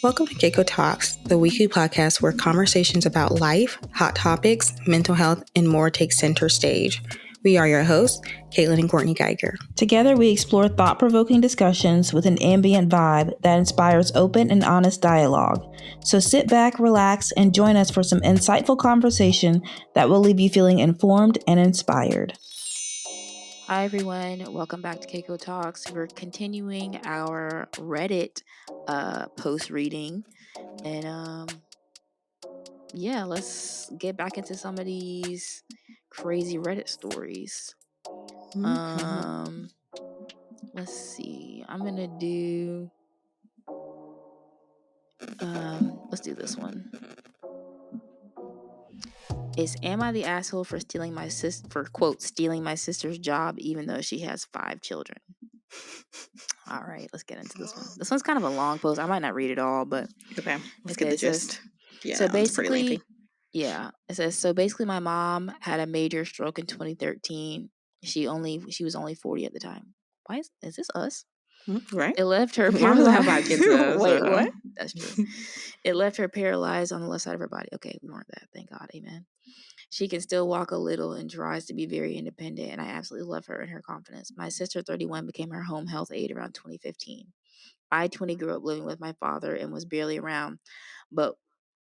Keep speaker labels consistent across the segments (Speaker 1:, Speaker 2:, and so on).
Speaker 1: Welcome to CaCo Talks, the weekly podcast where conversations about life, hot topics, mental health, and more take center stage. We are your hosts, Catelyn and Courtney Geiger.
Speaker 2: Together, we explore thought-provoking discussions with an ambient vibe that inspires open and honest dialogue. So sit back, relax, and join us for some insightful conversation that will leave you feeling informed and inspired.
Speaker 3: Hi everyone, welcome back to CaCo Talks. We're continuing our Reddit post reading, and yeah, let's get back into some of these crazy Reddit stories. Let's see. I'm gonna do. Let's do this one. Am I the asshole for stealing my stealing my sister's job even though she has 5 children? All right, let's get into this one. This one's kind of a long post. I might not read it all, but
Speaker 1: okay, let's get the gist.
Speaker 3: Yeah, so basically, it says, so basically my mom had a major stroke in 2013. She was only 40 at the time. Why is this us?
Speaker 1: Right.
Speaker 3: It left her paralyzed. Wait, what? That's true. It left her paralyzed on the left side of her body. Okay, we weren't that. Thank God. Amen. She can still walk a little and tries to be very independent, and I absolutely love her and her confidence. My sister, 31, became her home health aide around 2015. I, 20, grew up living with my father and was barely around, but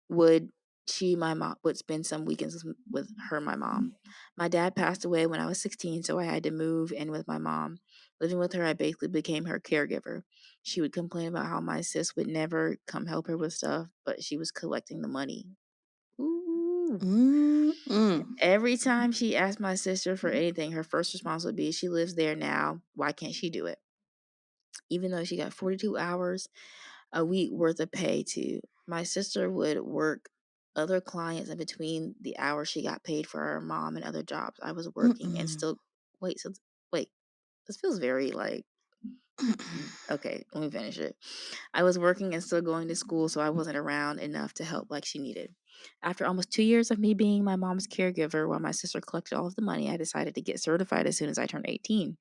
Speaker 3: would spend some weekends with my mom. My dad passed away when I was 16, so I had to move in with my mom. Living with her, I basically became her caregiver. She would complain about how my sis would never come help her with stuff, but she was collecting the money. Ooh. Every time she asked my sister for anything, her first response would be, she lives there now. Why can't she do it? Even though she got 42 hours a week worth of pay too. My sister would work other clients in between the hours she got paid for her mom and other jobs. I was working and still wait. This feels very like okay, let me finish it. I was working and still going to school, so I wasn't around enough to help like she needed. After almost 2 years of me being my mom's caregiver while my sister collected all of the money, I decided to get certified as soon as I turned 18.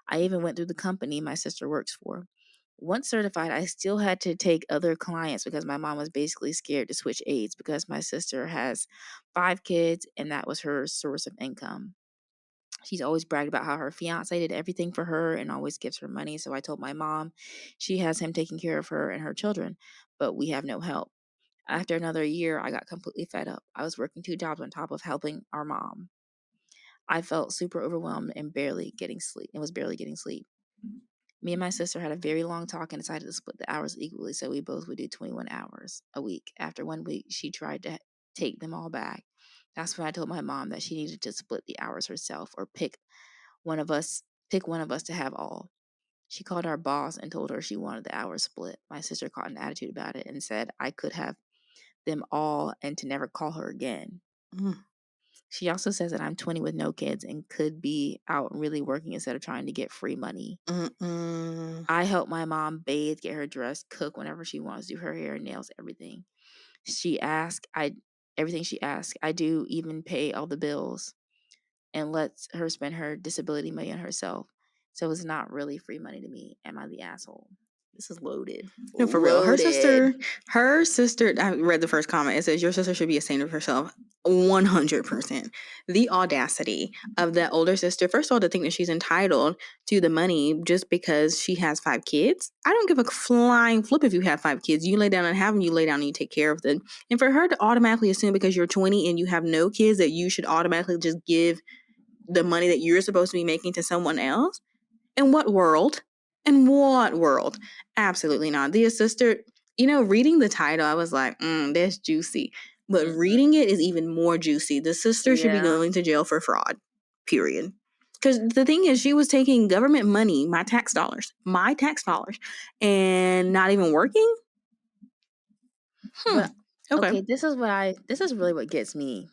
Speaker 3: I even went through the company my sister works for. Once certified, I still had to take other clients because my mom was basically scared to switch aides because my sister has 5 kids and that was her source of income. She's always bragged about how her fiance did everything for her and always gives her money. So I told my mom she has him taking care of her and her children, but we have no help. After another year, I got completely fed up. I was working 2 jobs on top of helping our mom. I felt super overwhelmed and barely getting sleep. Me and my sister had a very long talk and decided to split the hours equally so we both would do 21 hours a week. After 1 week, she tried to take them all back. That's when I told my mom that she needed to split the hours herself or pick one of us to have all. She called our boss and told her she wanted the hours split. My sister caught an attitude about it and said I could have them all and to never call her again. She also says that I'm 20 with no kids and could be out really working instead of trying to get free money. I help my mom bathe, get her dressed, cook whenever she wants, do her hair, nails, everything. Everything she asks. I do, even pay all the bills and lets her spend her disability money on herself. So it's not really free money to me. Am I the asshole? This is loaded.
Speaker 1: No, for real. Her sister, I read the first comment. It says, your sister should be ashamed of herself. 100%. The audacity of that older sister, first of all, to think that she's entitled to the money just because she has 5 kids. I don't give a flying flip if you have 5 kids. You lay down and have them, you lay down and you take care of them. And for her to automatically assume because you're 20 and you have no kids that you should automatically just give the money that you're supposed to be making to someone else. In what world? Absolutely not. The sister, reading the title, I was like, that's juicy. But reading it is even more juicy. The sister should be going to jail for fraud, period. Because the thing is, she was taking government money, my tax dollars, and not even working.
Speaker 3: But, okay, this is really what gets me.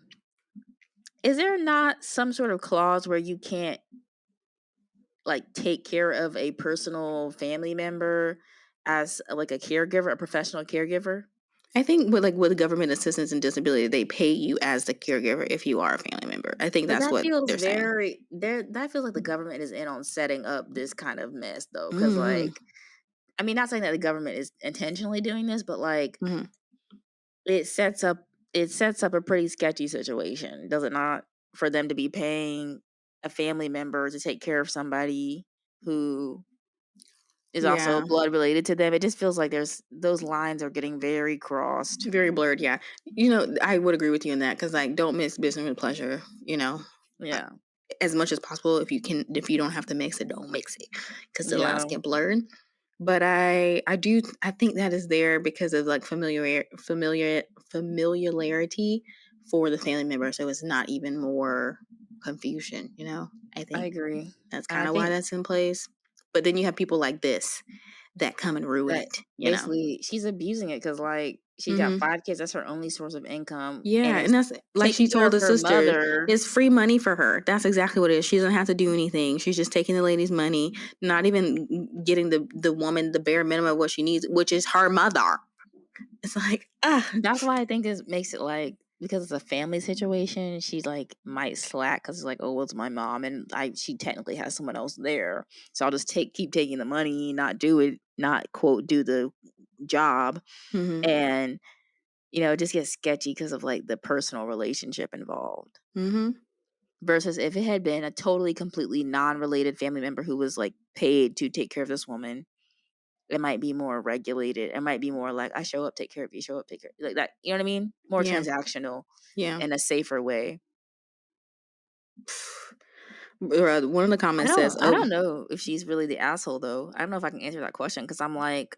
Speaker 3: Is there not some sort of clause where you can't like take care of a personal family member as like a caregiver, a professional caregiver?
Speaker 1: I think with government assistance and disability, they pay you as the caregiver if you are a family member. I think that's what they're saying.
Speaker 3: That feels like the government is in on setting up this kind of mess though, because like I mean, not saying that the government is intentionally doing this, but like
Speaker 1: Mhm.
Speaker 3: it sets up a pretty sketchy situation, does it not? For them to be paying a family member to take care of somebody who is also
Speaker 1: Yeah.
Speaker 3: blood related to them. It just feels like those lines are getting very crossed.
Speaker 1: Very blurred, yeah. I would agree with you in that because, like, don't mix business with pleasure. Uh,
Speaker 3: Yeah.
Speaker 1: as much as possible, if you don't have to mix it, don't mix it because the lines
Speaker 3: Yeah.
Speaker 1: get blurred. But I think that is there because of like familiarity for the family member, so it's not even more confusion. I
Speaker 3: I
Speaker 1: think
Speaker 3: agree.
Speaker 1: that's
Speaker 3: And I
Speaker 1: kind of why
Speaker 3: think
Speaker 1: that's in place. But then you have people like this that come and ruin
Speaker 3: that
Speaker 1: it.
Speaker 3: basically she's abusing it because like she got
Speaker 1: Hmm.
Speaker 3: 5 kids. That's her only source of income.
Speaker 1: Yeah,
Speaker 3: And
Speaker 1: and
Speaker 3: it's
Speaker 1: that's like
Speaker 3: taking
Speaker 1: she
Speaker 3: care
Speaker 1: told
Speaker 3: of
Speaker 1: the
Speaker 3: her
Speaker 1: sister,
Speaker 3: mother.
Speaker 1: it's free money for her. That's exactly what it is. She doesn't have to do anything. She's just taking the lady's money, not even getting the woman the bare minimum of what she needs, which is her mother. It's like,
Speaker 3: That's why I think it makes it like, because it's a family situation, she's like might slack because it's like, oh, well, it's my mom, and she technically has someone else there, so I'll just keep taking the money, not do it, not quote do the job,
Speaker 1: mm-hmm,
Speaker 3: and it just gets sketchy because of like the personal relationship involved.
Speaker 1: mm-hmm,
Speaker 3: Versus if it had been a totally completely non-related family member who was like paid to take care of this woman, it might be more regulated. It might be more like, I show up, take care of you, show up, take care, like that. You know what I mean? More
Speaker 1: yeah,
Speaker 3: transactional
Speaker 1: yeah.
Speaker 3: in a safer way.
Speaker 1: One of the comments says,
Speaker 3: I
Speaker 1: "Oh,
Speaker 3: don't know if she's really the asshole though. I don't know if I can answer that question because I'm like,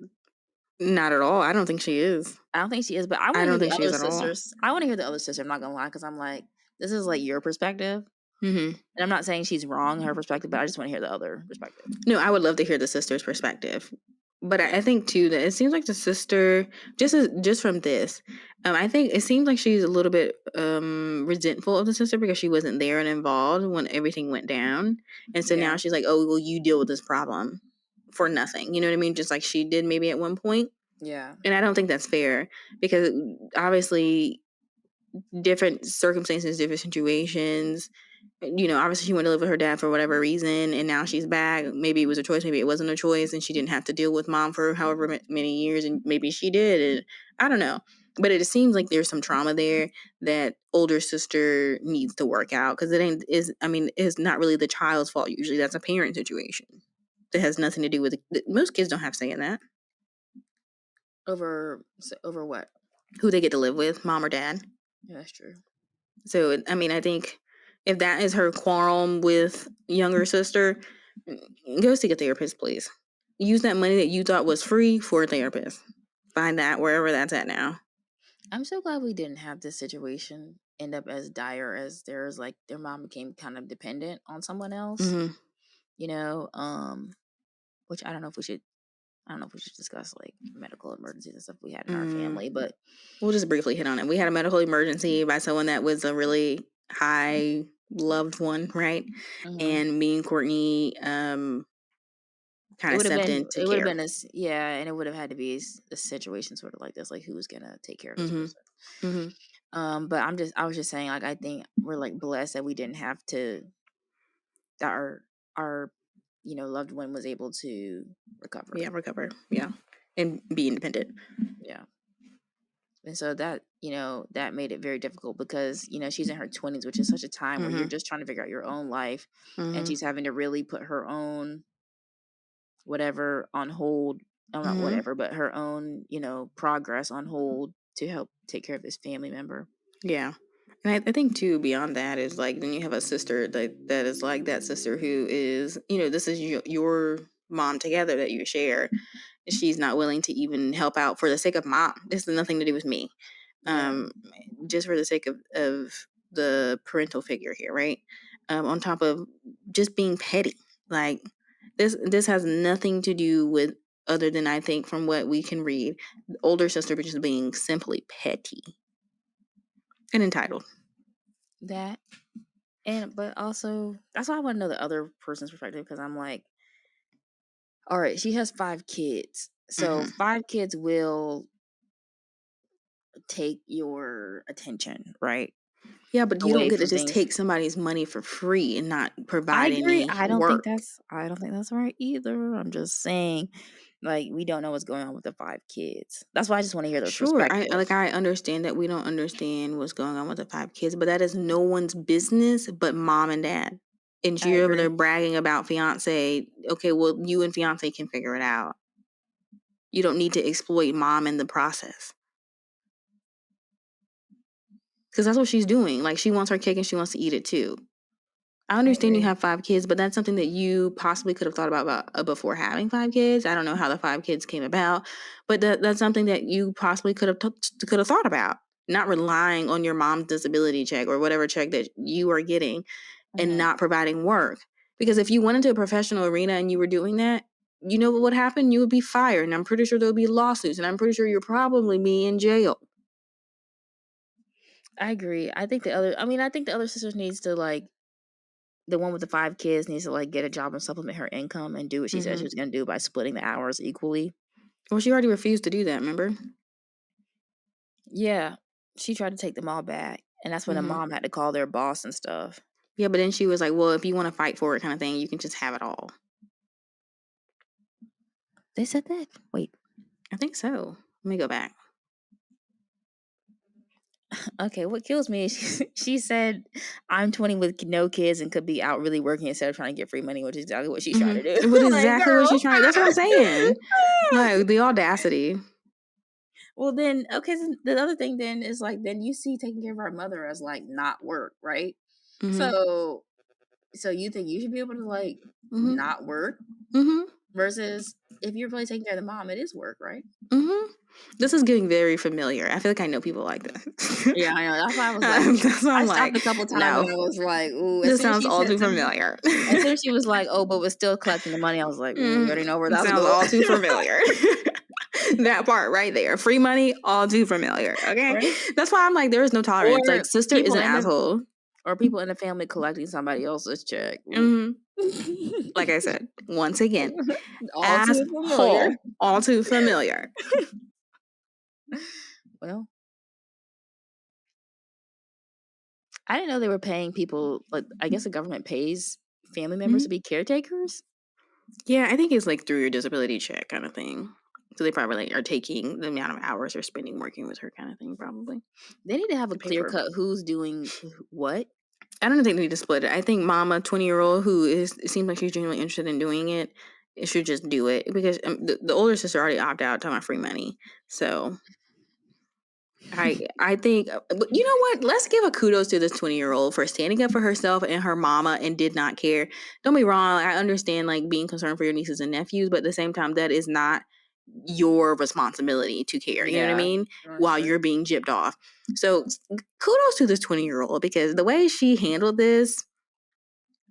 Speaker 1: not at all. I don't think she is.
Speaker 3: I don't think she is, but I want
Speaker 1: I
Speaker 3: to hear
Speaker 1: don't
Speaker 3: the
Speaker 1: think she
Speaker 3: other
Speaker 1: is at all."
Speaker 3: sisters. I want to hear the other sister. I'm not gonna lie, because I'm like, this is like your perspective,
Speaker 1: Mm-hmm.
Speaker 3: and I'm not saying she's wrong, her perspective, but I just want to hear the other perspective.
Speaker 1: No, I would love to hear the sister's perspective. But I think too that it seems like the sister, just from this, I think it seems like she's a little bit resentful of the sister because she wasn't there and involved when everything went down, and so now
Speaker 3: Yeah,
Speaker 1: she's like, "Oh, well, you deal with this problem for nothing." You know what I mean? Just like she did maybe at one point,
Speaker 3: yeah,
Speaker 1: and I don't think that's fair because obviously different circumstances, different situations. Obviously she went to live with her dad for whatever reason, and now she's back. Maybe it was a choice, maybe it wasn't a choice, and she didn't have to deal with mom for however many years, and maybe she did, and I don't know. But it seems like there's some trauma there that older sister needs to work out because it's not really the child's fault. Usually that's a parent situation that has nothing to do with most kids don't have say in that.
Speaker 3: over what?
Speaker 1: Who they get to live with, mom or dad.
Speaker 3: Yeah, that's true.
Speaker 1: So, I think if that is her quarrel with younger sister, go seek a therapist, please. Use that money that you thought was free for a therapist. Find that wherever that's at now.
Speaker 3: I'm so glad we didn't have this situation end up as dire as theirs. Like their mom became kind of dependent on someone else.
Speaker 1: Mm-hmm.
Speaker 3: You know, which I don't know if we should. I don't know if we should discuss like medical emergencies and stuff we had in our family, but
Speaker 1: We'll just briefly hit on it. We had a medical emergency by someone that was a really high loved one, right?
Speaker 3: mhm.
Speaker 1: And me and Courtney kind of stepped in to
Speaker 3: It would have
Speaker 1: care.
Speaker 3: been yeah, and it would have had to be a situation sort of like this, like who's gonna take care of this
Speaker 1: Mm-hmm.
Speaker 3: person.
Speaker 1: Mm-hmm.
Speaker 3: But I was just saying, like, I think we're like blessed that we didn't have to, that our loved one was able to recover.
Speaker 1: Yeah, recover. Yeah. And be independent.
Speaker 3: Yeah. And so that, that made it very difficult because, she's in her 20s, which is such a time where you're
Speaker 1: Mm-hmm.
Speaker 3: just trying to figure out your own life, and
Speaker 1: Mm-hmm.
Speaker 3: she's having to really put her own whatever on hold. Oh, not
Speaker 1: Mm-hmm.
Speaker 3: whatever, but her own, progress on hold to help take care of this family member.
Speaker 1: Yeah. And I think too, beyond that is like, then you have a sister that is like that sister who is, this is your mom together that you share. She's not willing to even help out for the sake of mom. This has nothing to do with me.
Speaker 3: Yeah.
Speaker 1: Just for the sake of the parental figure here, right? On top of just being petty. Like this has nothing to do with, other than I think from what we can read, the older sister just being simply petty and entitled.
Speaker 3: That. But also, that's why I want to know the other person's perspective, because I'm like, all right, she has 5 kids. So
Speaker 1: Mm-hmm.
Speaker 3: 5 kids will take your attention, right?
Speaker 1: Yeah, but you don't
Speaker 3: Away
Speaker 1: get to
Speaker 3: from
Speaker 1: just
Speaker 3: things.
Speaker 1: take somebody's money for free and not
Speaker 3: I
Speaker 1: provide
Speaker 3: agree.
Speaker 1: any
Speaker 3: I don't think
Speaker 1: work.
Speaker 3: that's right either. I'm just saying, Like, we don't know what's going on with the 5 kids. That's why I just want to hear those
Speaker 1: Sure,
Speaker 3: perspectives.
Speaker 1: I understand that we don't understand what's going on with the 5 kids, but that is no one's business but mom and dad. And
Speaker 3: I
Speaker 1: you're over there
Speaker 3: agree.
Speaker 1: bragging about fiance. Okay, well, you and fiance can figure it out. You don't need to exploit mom in the process. Because that's what she's doing. Like, she wants her cake and she wants to eat it too. I understand you
Speaker 3: agree.
Speaker 1: have 5 kids, but that's something that you possibly could have thought about before having 5 kids. I don't know how the 5 kids came about, but that's something that you possibly could have thought about. Not relying on your mom's disability check or whatever check that you are getting and not providing work. Because if you went into a professional arena and you were doing that, you know what would happen? You would be fired, and I'm pretty sure there would be lawsuits, and I'm pretty sure you'll probably be in jail.
Speaker 3: I agree. I think the other sister needs to, like, the one with the 5 kids needs to, like, get a job and supplement her income and do what she said she was gonna do by splitting the hours equally.
Speaker 1: Well, she already refused to do that, remember?
Speaker 3: Yeah. She tried to take them all back, and that's when the mom had to call their boss and stuff.
Speaker 1: Yeah, but then she was like, well, if you want to fight for it kind of thing, you can just have it all.
Speaker 3: They said that? Wait.
Speaker 1: I think so. Let me go back.
Speaker 3: Okay, what kills me is she said, "I'm 20 with no kids and could be out really working instead of trying to get free money," which is exactly what she's trying to do.
Speaker 1: But
Speaker 3: Like,
Speaker 1: exactly what
Speaker 3: girl,
Speaker 1: she's trying. That's what I'm saying.
Speaker 3: stop.
Speaker 1: Like, the audacity.
Speaker 3: Well, then, okay, so the other thing then is, like, then you see taking care of our mother as, like, not work, right?
Speaker 1: Mm-hmm.
Speaker 3: So you think you should be able to, like,
Speaker 1: Mm-hmm.
Speaker 3: not work
Speaker 1: Mm-hmm.
Speaker 3: versus if you're really taking care of the mom, it is work, right?
Speaker 1: Mm-hmm. This is getting very familiar. I feel like I know people like this.
Speaker 3: Yeah, I know. That's why I was like,
Speaker 1: That's why
Speaker 3: I
Speaker 1: I'm
Speaker 3: stopped
Speaker 1: like,
Speaker 3: a couple times
Speaker 1: no,
Speaker 3: and I was like, ooh. As
Speaker 1: this
Speaker 3: soon as
Speaker 1: sounds
Speaker 3: she
Speaker 1: all
Speaker 3: said
Speaker 1: too
Speaker 3: something,
Speaker 1: familiar.
Speaker 3: as soon as she was like, "Oh, but we're still collecting the money," I was like, "Ooh, we already know where
Speaker 1: It
Speaker 3: that's
Speaker 1: sounds
Speaker 3: going."
Speaker 1: all too familiar. That part right there. Free money, all too familiar. Okay.
Speaker 3: Right?
Speaker 1: That's why I'm like, there is no tolerance. Like,
Speaker 3: Or
Speaker 1: sister is
Speaker 3: people
Speaker 1: an
Speaker 3: in the
Speaker 1: asshole.
Speaker 3: people in the family collecting somebody else's check. Ooh.
Speaker 1: Mm-hmm. Like I said, once again,
Speaker 3: All too familiar.
Speaker 1: asshole, all too familiar.
Speaker 3: Well, I didn't know they were paying people, like, I guess the government pays family members to be caretakers.
Speaker 1: Yeah, I think it's like through your disability check kind of thing. So they probably like are taking the amount of hours they're spending working with her kind of thing, probably.
Speaker 3: They need to have a
Speaker 1: To pay
Speaker 3: clear
Speaker 1: for.
Speaker 3: cut who's doing what.
Speaker 1: I don't think they need to split it. I think mama, 20-year-old, who it seems like she's genuinely interested in doing it, it should just do it because the older sister already opted out talking about free money. So I think, but you know what? Let's give a kudos to this 20-year-old for standing up for herself and her mama and did not care. Don't be wrong. I understand like being concerned for your nieces and nephews, but at the same time, that is not your responsibility to care. You know what I
Speaker 3: Yeah,
Speaker 1: mean?
Speaker 3: for
Speaker 1: While
Speaker 3: sure.
Speaker 1: you're being gypped off. So kudos to this 20-year-old because the way she handled this,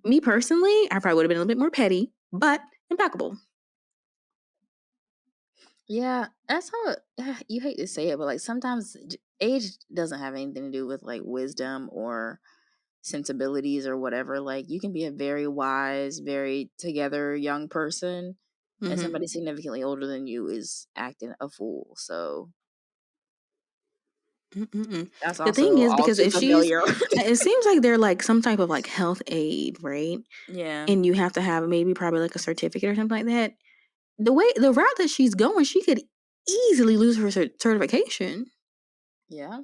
Speaker 1: me personally, I probably would have been a little bit more petty, but impeccable.
Speaker 3: Yeah, that's how you hate to say it, but like sometimes age doesn't have anything to do with like wisdom or sensibilities or whatever. Like you can be a very wise, very together young person, and
Speaker 1: Mm-hmm.
Speaker 3: somebody significantly older than you is acting a fool. So
Speaker 1: Mm-mm-mm.
Speaker 3: that's
Speaker 1: The thing
Speaker 3: also
Speaker 1: is,
Speaker 3: all
Speaker 1: because
Speaker 3: too
Speaker 1: if she's,
Speaker 3: familiar.
Speaker 1: it seems like they're like some type of like health aid, right?
Speaker 3: Yeah.
Speaker 1: And you have to have maybe probably like a certificate or something like that. The route that she's going, she could easily lose her certification.
Speaker 3: Yeah.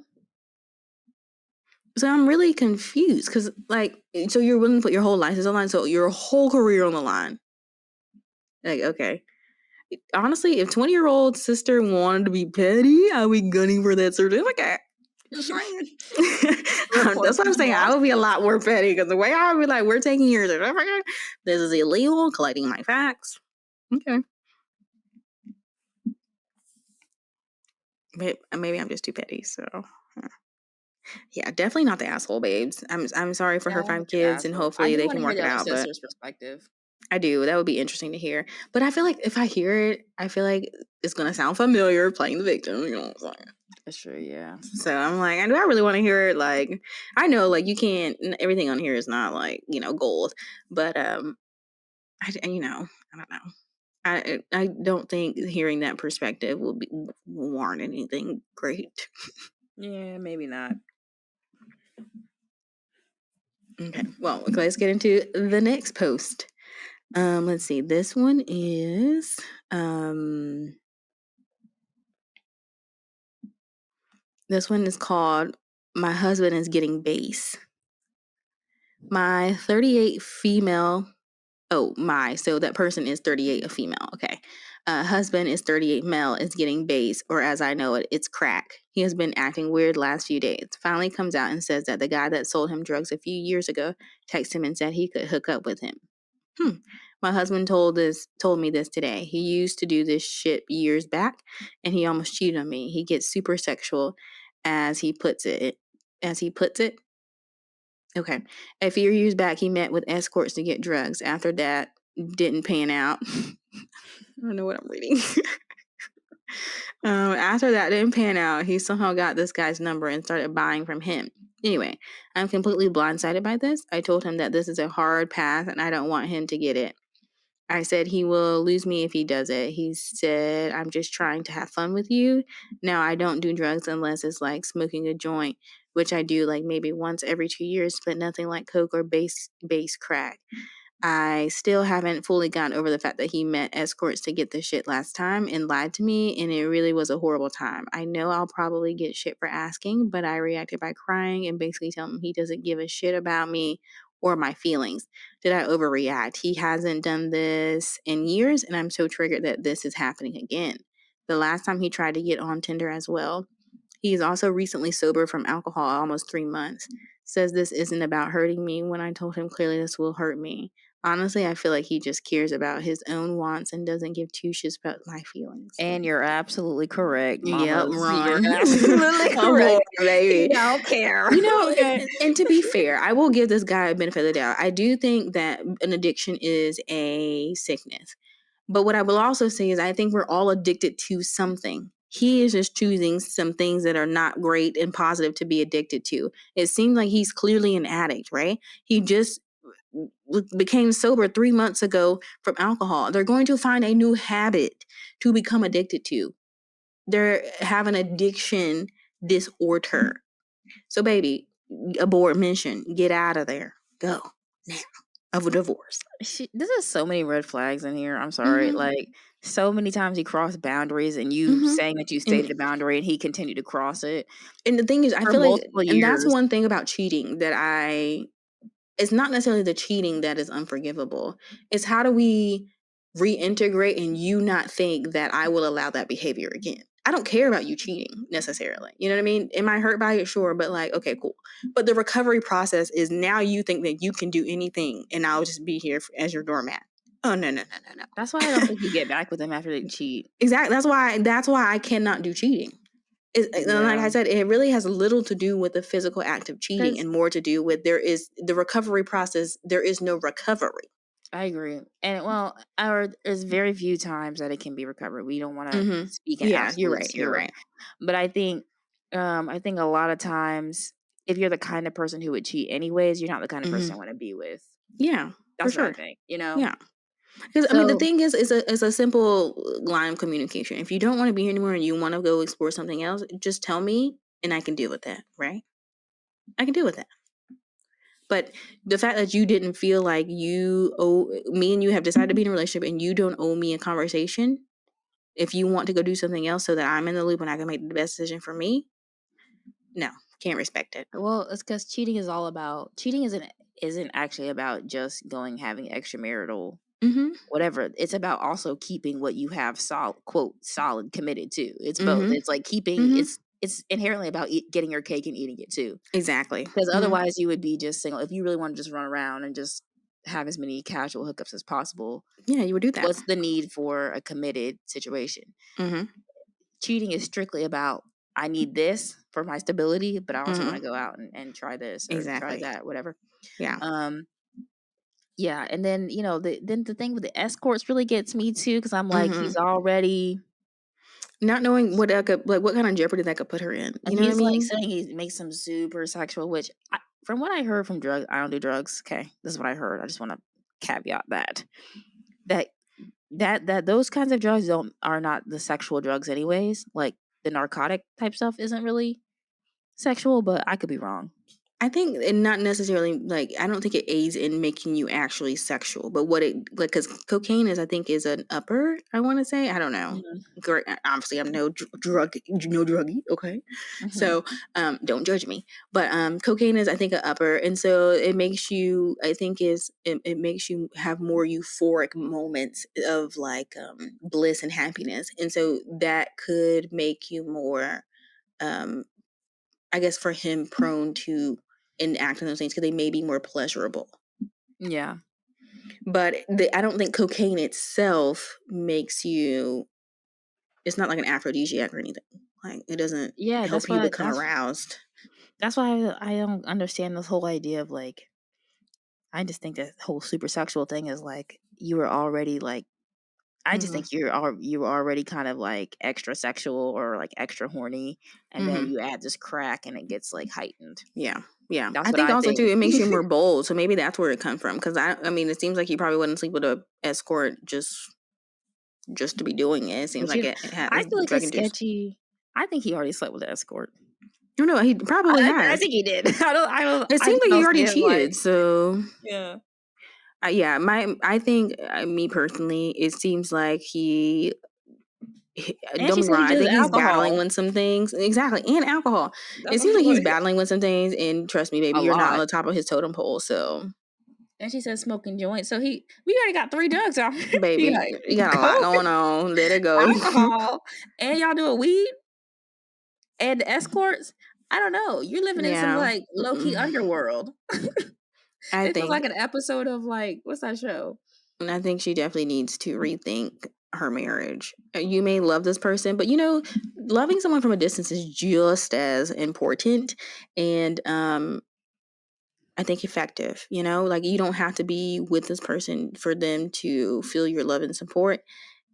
Speaker 1: So I'm really confused because, like, so you're willing to put your whole license on the line, so your whole career on the line. Like, okay. Honestly, if 20-year-old sister wanted to be petty, I would be gunning for that certificate. Just saying.
Speaker 3: Report
Speaker 1: That's what
Speaker 3: to
Speaker 1: I'm
Speaker 3: the
Speaker 1: saying.
Speaker 3: boss.
Speaker 1: I would be a lot more petty because the way I would be like, we're taking your certificate. This is illegal, collecting my facts. Okay. Maybe I'm just too petty, so yeah, definitely not the asshole, babes. I'm sorry for
Speaker 3: Yeah,
Speaker 1: her
Speaker 3: I don't
Speaker 1: 5
Speaker 3: think you're the
Speaker 1: kids, and
Speaker 3: asshole. I
Speaker 1: hopefully
Speaker 3: do
Speaker 1: they
Speaker 3: want
Speaker 1: can
Speaker 3: to hear
Speaker 1: work
Speaker 3: the
Speaker 1: it
Speaker 3: other
Speaker 1: out. But
Speaker 3: sister's perspective.
Speaker 1: I do. That would be interesting to hear. But I feel like if I hear it, I feel like it's gonna sound familiar playing the victim. You know what I'm saying?
Speaker 3: That's true. Yeah.
Speaker 1: So I'm like, do I really want to hear it? Like, I know, like you can't. Everything on here is not like gold, but I don't know. I don't think hearing that perspective will warrant anything great.
Speaker 3: Yeah, maybe not.
Speaker 1: Okay, well, let's get into the next post. Let's see. This one is called "My Husband is Getting Base." My 38 female. So that person is 38, a female. Okay. Husband is 38 male, is getting base, or as I know it, it's crack. He has been acting weird last few days. Finally comes out and says that the guy that sold him drugs a few years ago texted him and said he could hook up with him. My husband told me this today. He used to do this shit years back, and he almost cheated on me. He gets super sexual, as he puts it. Okay. A few years back, he met with escorts to get drugs. After that, didn't pan out. I don't know what I'm reading. After that didn't pan out, he somehow got this guy's number and started buying from him. Anyway, I'm completely blindsided by this. I told him that this is a hard path and I don't want him to get it. I said he will lose me if he does it. He said, I'm just trying to have fun with you. Now, I don't do drugs unless it's like smoking a joint, which I do like maybe once every 2 years, but nothing like coke or base crack. I still haven't fully gotten over the fact that he met escorts to get the shit last time and lied to me, and it really was a horrible time. I know I'll probably get shit for asking, but I reacted by crying and basically telling him he doesn't give a shit about me or my feelings. Did I overreact? He hasn't done this in years, and I'm so triggered that this is happening again. The last time he tried to get on Tinder as well. He is also recently sober from alcohol, almost 3 months. Says this isn't about hurting me when I told him clearly this will hurt me. Honestly, I feel like he just cares about his own wants and doesn't give two shits about my feelings.
Speaker 3: And you're absolutely correct,
Speaker 1: Yep,
Speaker 3: mamas.
Speaker 1: Ron.
Speaker 3: You're absolutely
Speaker 1: Oh, boy,
Speaker 3: correct.
Speaker 1: baby.
Speaker 3: I don't care.
Speaker 1: You know,
Speaker 3: Okay.
Speaker 1: and to be fair, I will give this guy a benefit of the doubt. I do think that an addiction is a sickness. But what I will also say is I think we're all addicted to something. He is just choosing some things that are not great and positive to be addicted to. It seems like he's clearly an addict, right? He just became sober 3 months ago from alcohol. They're going to find a new habit to become addicted to. They have an addiction disorder. So, baby, abort mission. Get out of there. Go now. Of a divorce.
Speaker 3: This is so many red flags in here. I'm sorry.
Speaker 1: Mhm.
Speaker 3: Like, so many times he crossed boundaries, and you saying that you stated a boundary, and he continued to cross it.
Speaker 1: And the thing is, I
Speaker 3: for
Speaker 1: feel like,
Speaker 3: multiple
Speaker 1: and that's
Speaker 3: years.
Speaker 1: one thing about cheating that it's not necessarily the cheating that is unforgivable. It's how do we reintegrate and you not think that I will allow that behavior again. I don't care about you cheating necessarily. You know what I mean? Am I hurt by it? Sure. But like, okay, cool. But the recovery process is now you think that you can do anything and I'll just be here as your doormat. Oh, no.
Speaker 3: That's why I don't think you get back with them after they cheat.
Speaker 1: Exactly. That's why I cannot do cheating. And like I said, it really has little to do with the physical act of cheating and more to do with the recovery process. There is no recovery.
Speaker 3: I agree. And there's very few times that it can be recovered. We don't want to speak in
Speaker 1: Yeah, you're
Speaker 3: absolutes
Speaker 1: right.
Speaker 3: here.
Speaker 1: You're right.
Speaker 3: But I think a lot of times, if you're the kind of person who would cheat anyways, you're not the kind of person I want to be with.
Speaker 1: Yeah,
Speaker 3: That's
Speaker 1: for
Speaker 3: what
Speaker 1: sure.
Speaker 3: I think, you know?
Speaker 1: Yeah. Because I mean, the thing is, it's a simple line of communication. If you don't want to be here anymore and you want to go explore something else, just tell me and I can deal with that, right? I can deal with that. But the fact that you didn't feel like you owe me and you have decided to be in a relationship and you don't owe me a conversation, if you want to go do something else so that I'm in the loop and I can make the best decision for me, no, can't respect it.
Speaker 3: Well, it's because cheating isn't actually about just having extramarital whatever. It's about also keeping what you have solid committed to. It's both. It's like keeping it's inherently about getting your cake and eating it too.
Speaker 1: Exactly.
Speaker 3: Because otherwise you would be just single. If you really want to just run around and just have as many casual hookups as possible,
Speaker 1: yeah, you would do that.
Speaker 3: What's the need for a committed situation? Cheating is strictly about, I need this for my stability, but I also want to go out and try this or try that, whatever.
Speaker 1: Yeah.
Speaker 3: Yeah, and then the thing with the escorts really gets me too, because I'm like, he's already
Speaker 1: not knowing what that could, like, what kind of jeopardy that could put her in. You know what I mean?
Speaker 3: Like saying he makes them super sexual, which from what I heard from drugs, I don't do drugs. Okay, this is what I heard. I just want to caveat that those kinds of drugs are not the sexual drugs anyways. Like the narcotic type stuff isn't really sexual, but I could be wrong.
Speaker 1: I think, and not necessarily like, I don't think it aids in making you actually sexual, but what it like, because cocaine is, I think, is an upper. I want to say, I don't know. Great, obviously, I'm no druggie. Okay, so don't judge me. But cocaine is, I think, an upper, and so it makes you. I think it makes you have more euphoric moments of like bliss and happiness, and so that could make you more. I guess for him, prone to enact on those things because they may be more pleasurable.
Speaker 3: Yeah.
Speaker 1: But I don't think cocaine itself makes you. It's not like an aphrodisiac or anything. Like it doesn't
Speaker 3: Yeah,
Speaker 1: help you become aroused.
Speaker 3: that's why I don't understand this whole idea of like, I just think that whole super sexual thing is like you were already like, I just think you were already kind of like extra sexual or like extra horny, and then you add this crack and it gets like heightened.
Speaker 1: Yeah.
Speaker 3: That's
Speaker 1: I
Speaker 3: what
Speaker 1: think
Speaker 3: I
Speaker 1: also
Speaker 3: think.
Speaker 1: too, it makes you more bold. So maybe that's where it comes from. Because I mean, it seems like you probably wouldn't sleep with a escort just to be doing it. It seems
Speaker 3: But
Speaker 1: like
Speaker 3: you,
Speaker 1: it
Speaker 3: I
Speaker 1: has
Speaker 3: feel like
Speaker 1: drug
Speaker 3: it's
Speaker 1: induced.
Speaker 3: sketchy. I think he already slept with the escort.
Speaker 1: No, he probably
Speaker 3: I
Speaker 1: has.
Speaker 3: think he did.
Speaker 1: It
Speaker 3: I
Speaker 1: seems
Speaker 3: just
Speaker 1: like he
Speaker 3: don't see
Speaker 1: already
Speaker 3: it like,
Speaker 1: cheated. So
Speaker 3: yeah.
Speaker 1: yeah, I think me personally, it seems like
Speaker 3: And
Speaker 1: don't
Speaker 3: she
Speaker 1: be
Speaker 3: said
Speaker 1: wrong.
Speaker 3: he
Speaker 1: I
Speaker 3: does
Speaker 1: think he's battling
Speaker 3: alcohol.
Speaker 1: with some things. Exactly, and alcohol. It
Speaker 3: That's
Speaker 1: seems like he's
Speaker 3: what
Speaker 1: battling with some things, and trust me, baby,
Speaker 3: a
Speaker 1: you're not on
Speaker 3: lot.
Speaker 1: the top of his totem pole. So,
Speaker 3: And she said smoking joints. So we already got 3 drugs out.
Speaker 1: baby, you got a lot
Speaker 3: Coke,
Speaker 1: going on. Let it go.
Speaker 3: alcohol, and y'all do a weed and the escorts. I don't know. You're living in some
Speaker 1: Yeah,
Speaker 3: like low key underworld.
Speaker 1: I
Speaker 3: This is like
Speaker 1: think,
Speaker 3: an episode of like, what's that show?
Speaker 1: and I think she definitely needs to rethink her marriage. You may love this person, but loving someone from a distance is just as important, and I think effective. Like you don't have to be with this person for them to feel your love and support,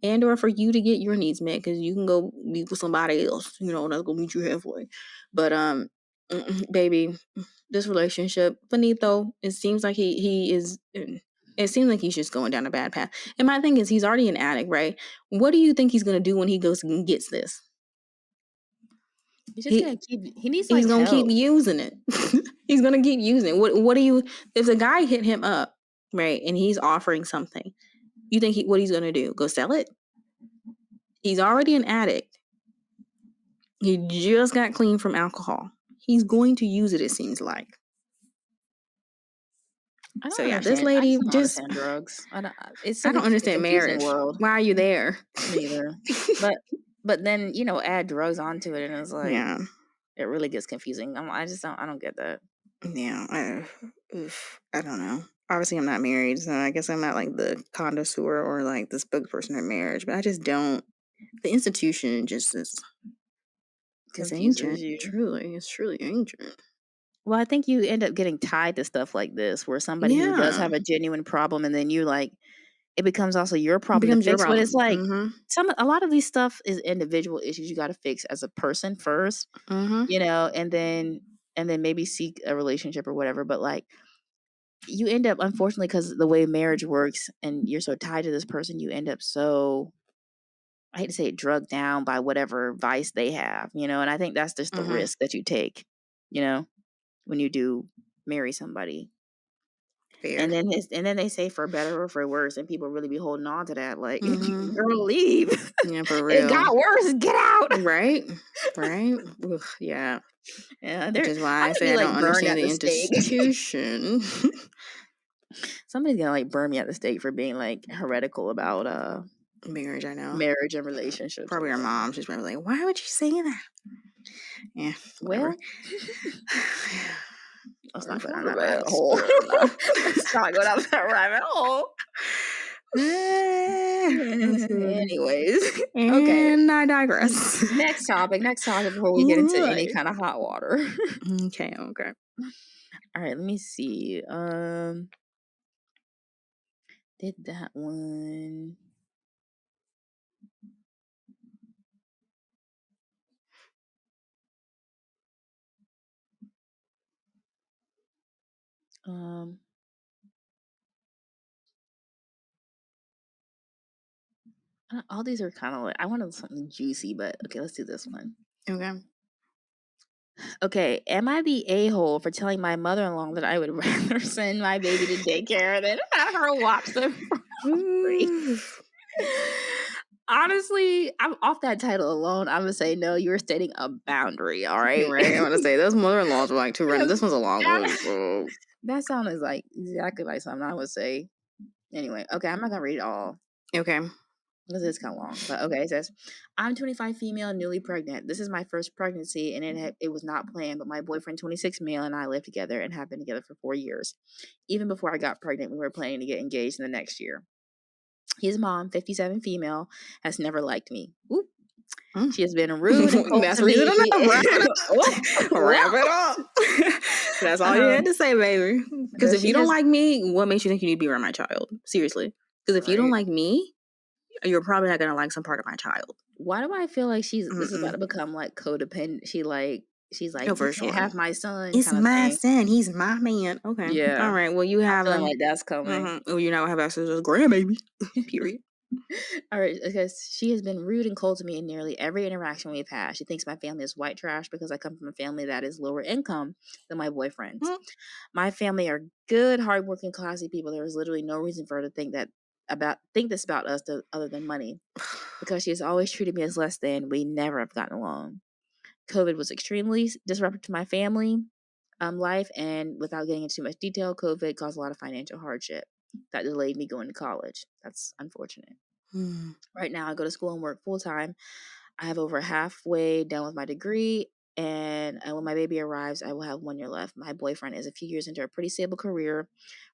Speaker 1: and or for you to get your needs met, because you can go meet with somebody else. That's gonna meet you halfway. But baby, this relationship, Benito, it seems like he is. It seems like he's just going down a bad path. And my thing is, he's already an addict, right? What do you think he's gonna do when he goes and gets this?
Speaker 3: He's just gonna he needs
Speaker 1: He's
Speaker 3: like
Speaker 1: gonna keep
Speaker 3: help.
Speaker 1: using it. He's gonna keep using it. What do you? If the guy hit him up, right, and he's offering something, you think what he's gonna do? Go sell it? He's already an addict. He just got clean from alcohol. He's going to use it. It seems like.
Speaker 3: I don't
Speaker 1: So yeah, this
Speaker 3: understand. I
Speaker 1: lady
Speaker 3: just don't
Speaker 1: just.
Speaker 3: understand drugs. It's
Speaker 1: I
Speaker 3: such
Speaker 1: don't
Speaker 3: a
Speaker 1: understand
Speaker 3: confusing
Speaker 1: marriage.
Speaker 3: world.
Speaker 1: Why are you there?
Speaker 3: Me either. But then add drugs onto it, and it's like
Speaker 1: Yeah.
Speaker 3: it really gets confusing. I don't get that.
Speaker 1: Yeah. I don't know. Obviously, I'm not married, so I guess I'm not like the connoisseur or like the spokesperson of marriage. But I just don't. The institution just is. It's
Speaker 3: Confuses
Speaker 1: ancient.
Speaker 3: you.
Speaker 1: Truly, it's truly ancient.
Speaker 3: Well, I think you end up getting tied to stuff like this, where somebody who does
Speaker 1: Yeah.
Speaker 3: have a genuine problem, and then you like it becomes also your
Speaker 1: It
Speaker 3: problem to
Speaker 1: becomes your
Speaker 3: fix. But it's
Speaker 1: problem.
Speaker 3: like
Speaker 1: Mm-hmm.
Speaker 3: a lot of these stuff is individual issues you got to fix as a person first,
Speaker 1: Mm-hmm.
Speaker 3: and then maybe seek a relationship or whatever. But like you end up, unfortunately, because the way marriage works, and you're so tied to this person, you end up so, I hate to say it, drugged down by whatever vice they have, and I think that's just the
Speaker 1: Mm-hmm.
Speaker 3: risk that you take, when you do marry somebody.
Speaker 1: Fair.
Speaker 3: And then they say for better or for worse, and people really be holding on to that, like,
Speaker 1: Mm-hmm.
Speaker 3: girl, leave.
Speaker 1: Yeah, for
Speaker 3: It
Speaker 1: real.
Speaker 3: got worse. Get out.
Speaker 1: Right. Right. Ugh, yeah.
Speaker 3: Yeah,
Speaker 1: Which is why
Speaker 3: I'm
Speaker 1: I
Speaker 3: gonna
Speaker 1: say
Speaker 3: be
Speaker 1: I
Speaker 3: like
Speaker 1: don't
Speaker 3: burned
Speaker 1: understand
Speaker 3: at
Speaker 1: the
Speaker 3: the stake.
Speaker 1: institution.
Speaker 3: Somebody's gonna like burn me at the stake for being like heretical about
Speaker 1: Marriage, I know.
Speaker 3: marriage and relationships or
Speaker 1: Probably our
Speaker 3: whatever.
Speaker 1: mom. She's probably like, "Why would you say that?" Yeah, whatever.
Speaker 3: Well, let's not
Speaker 1: It's
Speaker 3: go
Speaker 1: for
Speaker 3: down
Speaker 1: the
Speaker 3: that rabbit
Speaker 1: best.
Speaker 3: hole. Let's not go down that rabbit hole. Anyways, okay.
Speaker 1: And I digress.
Speaker 3: Next topic before we get into any
Speaker 1: Right.
Speaker 3: kind of hot water.
Speaker 1: Okay.
Speaker 3: All right, let me see. Did that one. All these are kind of like, I wanted something juicy, but okay, let's do this one.
Speaker 1: Okay.
Speaker 3: Okay, am I the a-hole for telling my mother-in-law that I would rather send my baby to daycare than have her watch them for free? Honestly, I'm off that title alone. I'm gonna say no. You're stating a boundary. All right.
Speaker 1: Right, I'm gonna say those mother-in-laws were like too random. This one's a long
Speaker 3: that,
Speaker 1: one.
Speaker 3: that sounded like exactly like something I would say. Anyway, okay, I'm not gonna read it all
Speaker 1: Okay.
Speaker 3: because it's kind of long. But okay, it says, I'm 25 female, newly pregnant. This is my first pregnancy, and it was not planned. But my boyfriend, 26 male, and I live together and have been together for 4 years. Even before I got pregnant, we were planning to get engaged in the next year. His mom, 57 female, has never liked me. Oop. She has been rude and cold
Speaker 1: That's
Speaker 3: to
Speaker 1: reason
Speaker 3: me.
Speaker 1: enough. Wrap it up. Wrap it
Speaker 3: Whoa.
Speaker 1: up. That's all you had to say, baby. Because
Speaker 3: So
Speaker 1: if you
Speaker 3: she
Speaker 1: don't
Speaker 3: has,
Speaker 1: like me, what makes you think you need to be around my child? Seriously. Because if you don't
Speaker 3: right.
Speaker 1: like me, you're probably not gonna like some part of my child.
Speaker 3: Why do I feel like this is about
Speaker 1: Mm-mm.
Speaker 3: to become like codependent? She's like,
Speaker 1: Oh,
Speaker 3: you
Speaker 1: for
Speaker 3: can't
Speaker 1: sure.
Speaker 3: have my son
Speaker 1: It's
Speaker 3: kind of
Speaker 1: my
Speaker 3: thing.
Speaker 1: son. He's my man. Okay.
Speaker 3: Yeah.
Speaker 1: All right. Well, you have
Speaker 3: I'm feeling
Speaker 1: him.
Speaker 3: like that's coming.
Speaker 1: Mm-hmm. Oh, you now have access to his grandbaby. Period.
Speaker 3: All right, because she has been rude and cold to me in nearly every interaction we've had. She thinks my family is white trash because I come from a family that is lower income than my boyfriend's.
Speaker 1: Mm.
Speaker 3: My family are good, hardworking, classy people. There is literally no reason for her to think this about us other than money. Because she has always treated me as less than, we never have gotten along. COVID was extremely disruptive to my family life, and without getting into too much detail, COVID caused a lot of financial hardship that delayed me going to college. That's unfortunate.
Speaker 1: Mm.
Speaker 3: Right now, I go to school and work full time. I have over halfway done with my degree, and when my baby arrives, I will have 1 year left. My boyfriend is a few years into a pretty stable career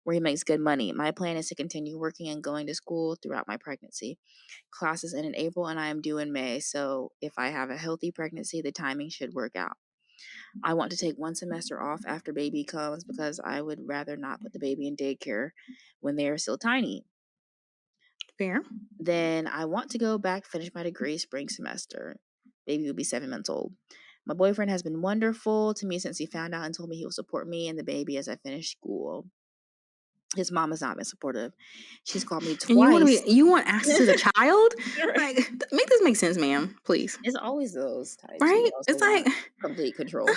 Speaker 3: where he makes good money. My plan is to continue working and going to school throughout my pregnancy. Classes end in April, and I am due in May, so if I have a healthy pregnancy, the timing should work out. I want to take 1 semester off after baby comes because I would rather not put the baby in daycare when they are still tiny.
Speaker 1: Fair.
Speaker 3: Then I want to go back, finish my degree spring semester. Baby will be 7 months old. My boyfriend has been wonderful to me since he found out and told me he will support me and the baby as I finish school. His mom has not been supportive. She's called me
Speaker 1: And
Speaker 3: twice.
Speaker 1: you want access to the child? Like, make this make sense, ma'am, please.
Speaker 3: It's always those types who
Speaker 1: Right?
Speaker 3: also
Speaker 1: It's
Speaker 3: want
Speaker 1: like
Speaker 3: complete control.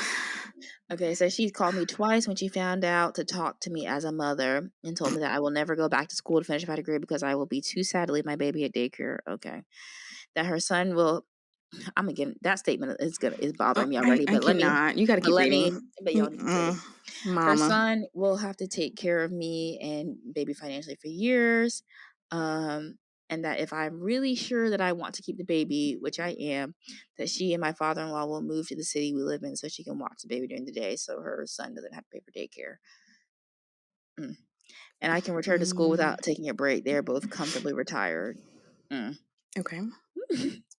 Speaker 3: Okay, so she called me twice when she found out to talk to me as a mother and told me that I will never go back to school to finish my degree because I will be too sad to leave my baby at daycare. Okay. That her son will I'm again that statement is bothering me already,
Speaker 1: I
Speaker 3: but
Speaker 1: cannot. You got to keep reading.
Speaker 3: y'all need to. Her
Speaker 1: Mama.
Speaker 3: son will have to take care of me and baby financially for years. And that if I'm really sure that I want to keep the baby, which I am, that she and my father-in-law will move to the city we live in so she can watch the baby during the day so her son doesn't have to pay for daycare. And I can return to school without taking a break. They're both comfortably retired.
Speaker 1: Okay.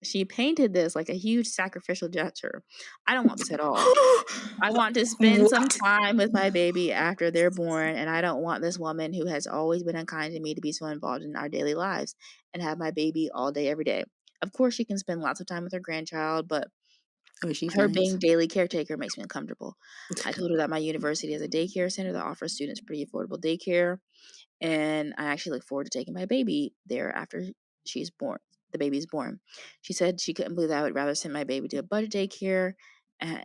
Speaker 3: She painted this like a huge sacrificial gesture. I don't want this at all. I want to spend some
Speaker 1: What?
Speaker 3: time with my baby after they're born, and I don't want this woman who has always been unkind to me to be so involved in our daily lives and have my baby all day, every day. Of course, she can spend lots of time with her grandchild, but
Speaker 1: Oh, she's
Speaker 3: her
Speaker 1: nice.
Speaker 3: being daily caretaker makes me uncomfortable. I told her that my university has a daycare center that offers students pretty affordable daycare, and I actually look forward to taking my baby there after she's born. The baby's born. She said she couldn't believe that I would rather send my baby to a budget daycare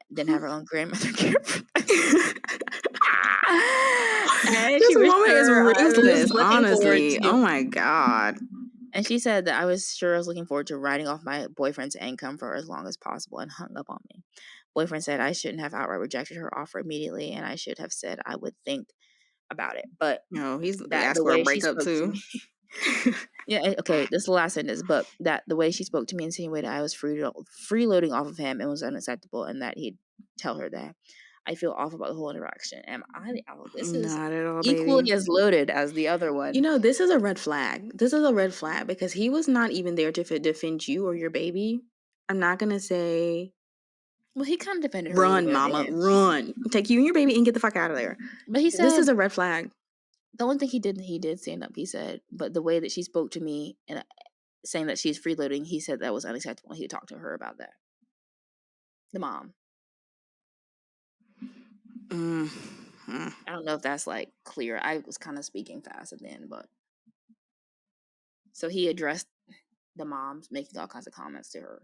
Speaker 3: than have her own grandmother care for them. And
Speaker 1: This
Speaker 3: she was
Speaker 1: woman is
Speaker 3: sure I was
Speaker 1: ruthless,
Speaker 3: looking forward
Speaker 1: honestly.
Speaker 3: to.
Speaker 1: Oh my God.
Speaker 3: And she said that I was sure I was looking forward to writing off my boyfriend's income for as long as possible and hung up on me. Boyfriend said I shouldn't have outright rejected her offer immediately, and I should have said I would think about it. But
Speaker 1: No, he's
Speaker 3: that
Speaker 1: asked
Speaker 3: the
Speaker 1: for a
Speaker 3: way she
Speaker 1: breakup
Speaker 3: spoke to
Speaker 1: too.
Speaker 3: me. Yeah, okay, this is the last sentence, but that the way she spoke to me insinuated I was freeloading off of him and was unacceptable, and that he'd tell her that. I feel awful about the whole interaction. Am I the owl? This is
Speaker 1: Not at all,
Speaker 3: equally
Speaker 1: baby.
Speaker 3: as loaded as the other one.
Speaker 1: This is a red flag. This is a red flag because he was not even there to defend you or your baby. I'm not going to say,
Speaker 3: Well, he kind of defended her a little
Speaker 1: run,
Speaker 3: bit at the
Speaker 1: mama,
Speaker 3: end.
Speaker 1: run. Take you and your baby and get the fuck out of there.
Speaker 3: But he
Speaker 1: This
Speaker 3: said
Speaker 1: is a red flag.
Speaker 3: the only thing he did stand up, he said, but the way that she spoke to me and saying that she's freeloading, he said that was unacceptable. He talked to her about that. The mom.
Speaker 1: Mm-hmm.
Speaker 3: I don't know if that's like clear. I was kind of speaking fast at the end, but so he addressed the moms making all kinds of comments to her.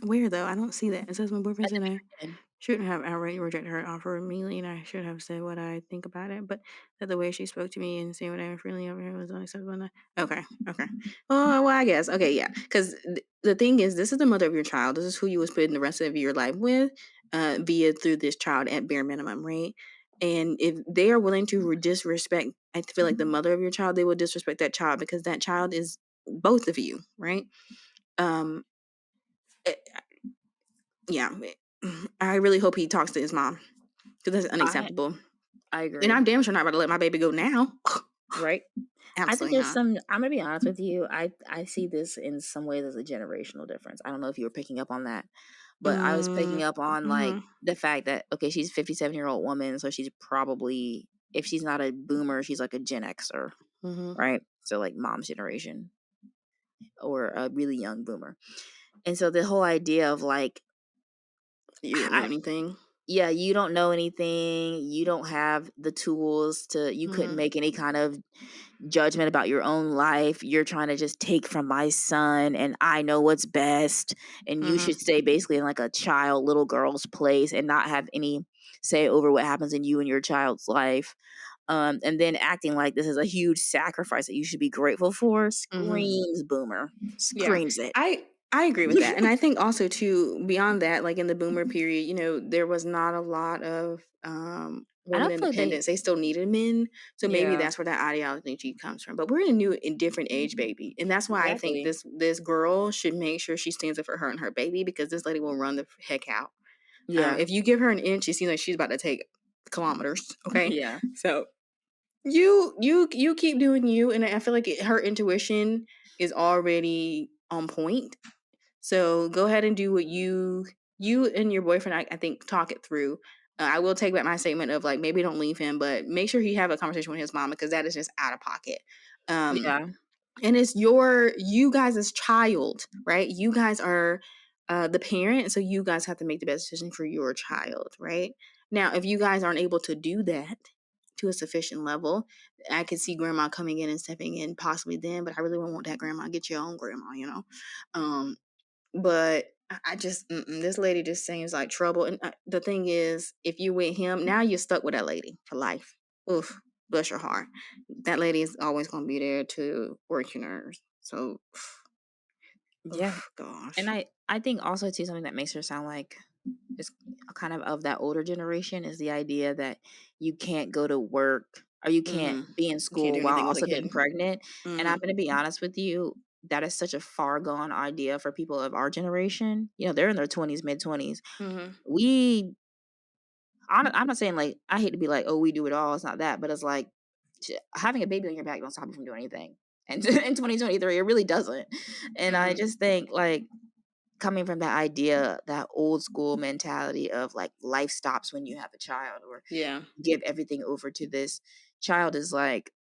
Speaker 1: Where though? I don't see that. It says my boyfriend
Speaker 3: At the
Speaker 1: said
Speaker 3: very end.
Speaker 1: Shouldn't have outright rejected her offer immediately, and I should have said what I think about it. But that the way she spoke to me and saying what I freely over here was unacceptable. Okay. Oh, well, I guess. Okay, yeah. Because the thing is, this is the mother of your child. This is who you was putting the rest of your life with, via through this child at bare minimum, right? And if they are willing to disrespect, I feel like the mother of your child, they will disrespect that child because that child is both of you, right? Um, eh, yeah. I really hope he talks to his mom because that's
Speaker 3: I
Speaker 1: unacceptable.
Speaker 3: I
Speaker 1: And I'm
Speaker 3: agree.
Speaker 1: damn sure not about to let my baby go now.
Speaker 3: Right. I think
Speaker 1: Absolutely
Speaker 3: there's
Speaker 1: not.
Speaker 3: some. I'm gonna be honest with you. I see this in some ways as a generational difference. I don't know if you were picking up on that, but I was picking up on like
Speaker 1: Mm-hmm.
Speaker 3: the fact that okay, she's a 57-year-old woman, so she's probably, if she's not a boomer, she's like a Gen Xer,
Speaker 1: Mm-hmm.
Speaker 3: right? So like mom's generation or a really young boomer. And so the whole idea of like,
Speaker 1: You don't know anything.
Speaker 3: yeah, you don't know anything, you don't have the tools to, you couldn't
Speaker 1: Mm-hmm.
Speaker 3: make any kind of judgment about your own life. You're trying to just take from my son, and I know what's best. And you
Speaker 1: Mm-hmm.
Speaker 3: should stay basically in like a child, little girl's place and not have any say over what happens in you and your child's life. And then acting like this is a huge sacrifice that you should be grateful for
Speaker 1: Mm-hmm.
Speaker 3: screams boomer.
Speaker 1: Yeah,
Speaker 3: Screams it.
Speaker 1: I agree with that, and I think also too beyond that, like in the boomer period, there was not a lot of
Speaker 3: I
Speaker 1: woman
Speaker 3: don't feel like they,
Speaker 1: independence. They still needed men, so maybe
Speaker 3: yeah,
Speaker 1: that's where that ideology comes from. But we're in a new and different age, baby, and that's why I think
Speaker 3: exactly.
Speaker 1: this girl should make sure she stands up for her and her baby because this lady will run the heck out.
Speaker 3: Yeah.
Speaker 1: If you give her an inch, it seems like she's about to take kilometers. Okay,
Speaker 3: Yeah.
Speaker 1: so you keep doing you, and I feel like her intuition is already on point. So go ahead and do what you and your boyfriend. I think talk it through. I will take back my statement of like maybe don't leave him, but make sure he have a conversation with his mom because that is just out of pocket. Um,
Speaker 3: Yeah.
Speaker 1: and it's you guys' child, right? You guys are the parent, so you guys have to make the best decision for your child, right? Now, if you guys aren't able to do that to a sufficient level, I could see grandma coming in and stepping in possibly then, but I really won't want that grandma. Get your own grandma. But I just this lady just seems like trouble. And the thing is, if you with him, now you're stuck with that lady for life. Oof, bless your heart. That lady is always going to be there to work your nerves. So,
Speaker 3: Yeah.
Speaker 1: oof,
Speaker 3: And
Speaker 1: gosh.
Speaker 3: I think also too, something that makes her sound like is kind of that older generation is the idea that you can't go to work or you can't
Speaker 1: Mm-hmm.
Speaker 3: be in
Speaker 1: You can't
Speaker 3: school
Speaker 1: do
Speaker 3: while
Speaker 1: anything with a
Speaker 3: also
Speaker 1: kid.
Speaker 3: getting pregnant. And I'm
Speaker 1: Mm-hmm.
Speaker 3: going to be honest with you, that is such a far gone idea for people of our generation. They're in their 20s, mid 20s.
Speaker 1: Mm-hmm.
Speaker 3: We, I'm not saying like, I hate to be like, oh, we do it all. It's not that, but it's like having a baby on your back don't stop you from doing anything. And in 2023, it really doesn't. And I
Speaker 1: Mm-hmm.
Speaker 3: just think like, coming from that idea, that old school mentality of like life stops when you have a child or
Speaker 1: Yeah.
Speaker 3: give everything over to this child is like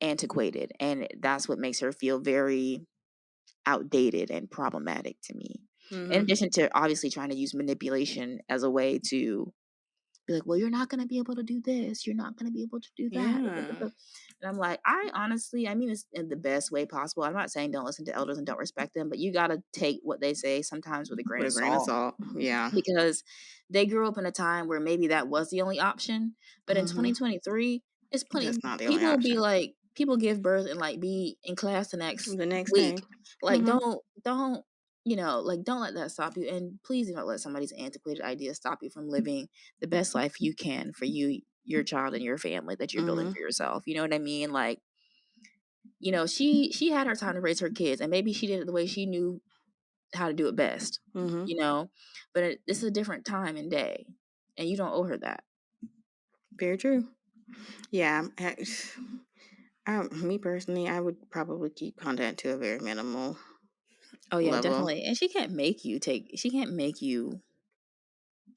Speaker 3: antiquated. And that's what makes her feel very outdated and problematic to me. In
Speaker 1: Mm-hmm.
Speaker 3: addition to obviously trying to use manipulation as a way to be like, well, you're not going to be able to do this. You're not going to be able to do that.
Speaker 1: Yeah.
Speaker 3: And I'm like, I honestly, I mean, it's in the best way possible. I'm not saying don't listen to elders and don't respect them, but you got to take what they say sometimes with a grain
Speaker 1: With
Speaker 3: of
Speaker 1: a grain of
Speaker 3: salt
Speaker 1: salt. Yeah.
Speaker 3: because they grew up in a time where maybe that was the only option. But in
Speaker 1: Mm-hmm.
Speaker 3: 2023, it's plenty.
Speaker 1: That's not the only
Speaker 3: People will be
Speaker 1: option.
Speaker 3: like, people give birth and like be in class the next
Speaker 1: The next day.
Speaker 3: week. Like,
Speaker 1: Mm-hmm.
Speaker 3: don't, like, don't let that stop you. And please do not let somebody's antiquated idea stop you from living the best life you can for you, your child, and your family that you're building
Speaker 1: Mm-hmm.
Speaker 3: for yourself. You know what I mean? Like, she had her time to raise her kids, and maybe she did it the way she knew how to do it best,
Speaker 1: Mm-hmm.
Speaker 3: but this is a different time and day, and you don't owe her that.
Speaker 1: Very true. Yeah. Me personally, I would probably keep content to a very minimal
Speaker 3: Oh yeah,
Speaker 1: level.
Speaker 3: definitely. And she can't make you,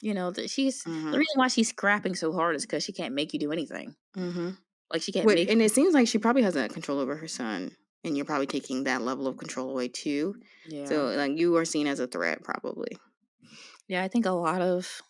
Speaker 3: that she's the
Speaker 1: Mhm.
Speaker 3: reason why she's scrapping so hard is because she can't make you do anything.
Speaker 1: Mhm.
Speaker 3: Like she can't
Speaker 1: What
Speaker 3: make
Speaker 1: and it seems like she probably has that control over her son, and you're probably taking that level of control away too.
Speaker 3: Yeah.
Speaker 1: So like you are seen as a threat, probably.
Speaker 3: Yeah, I think a lot of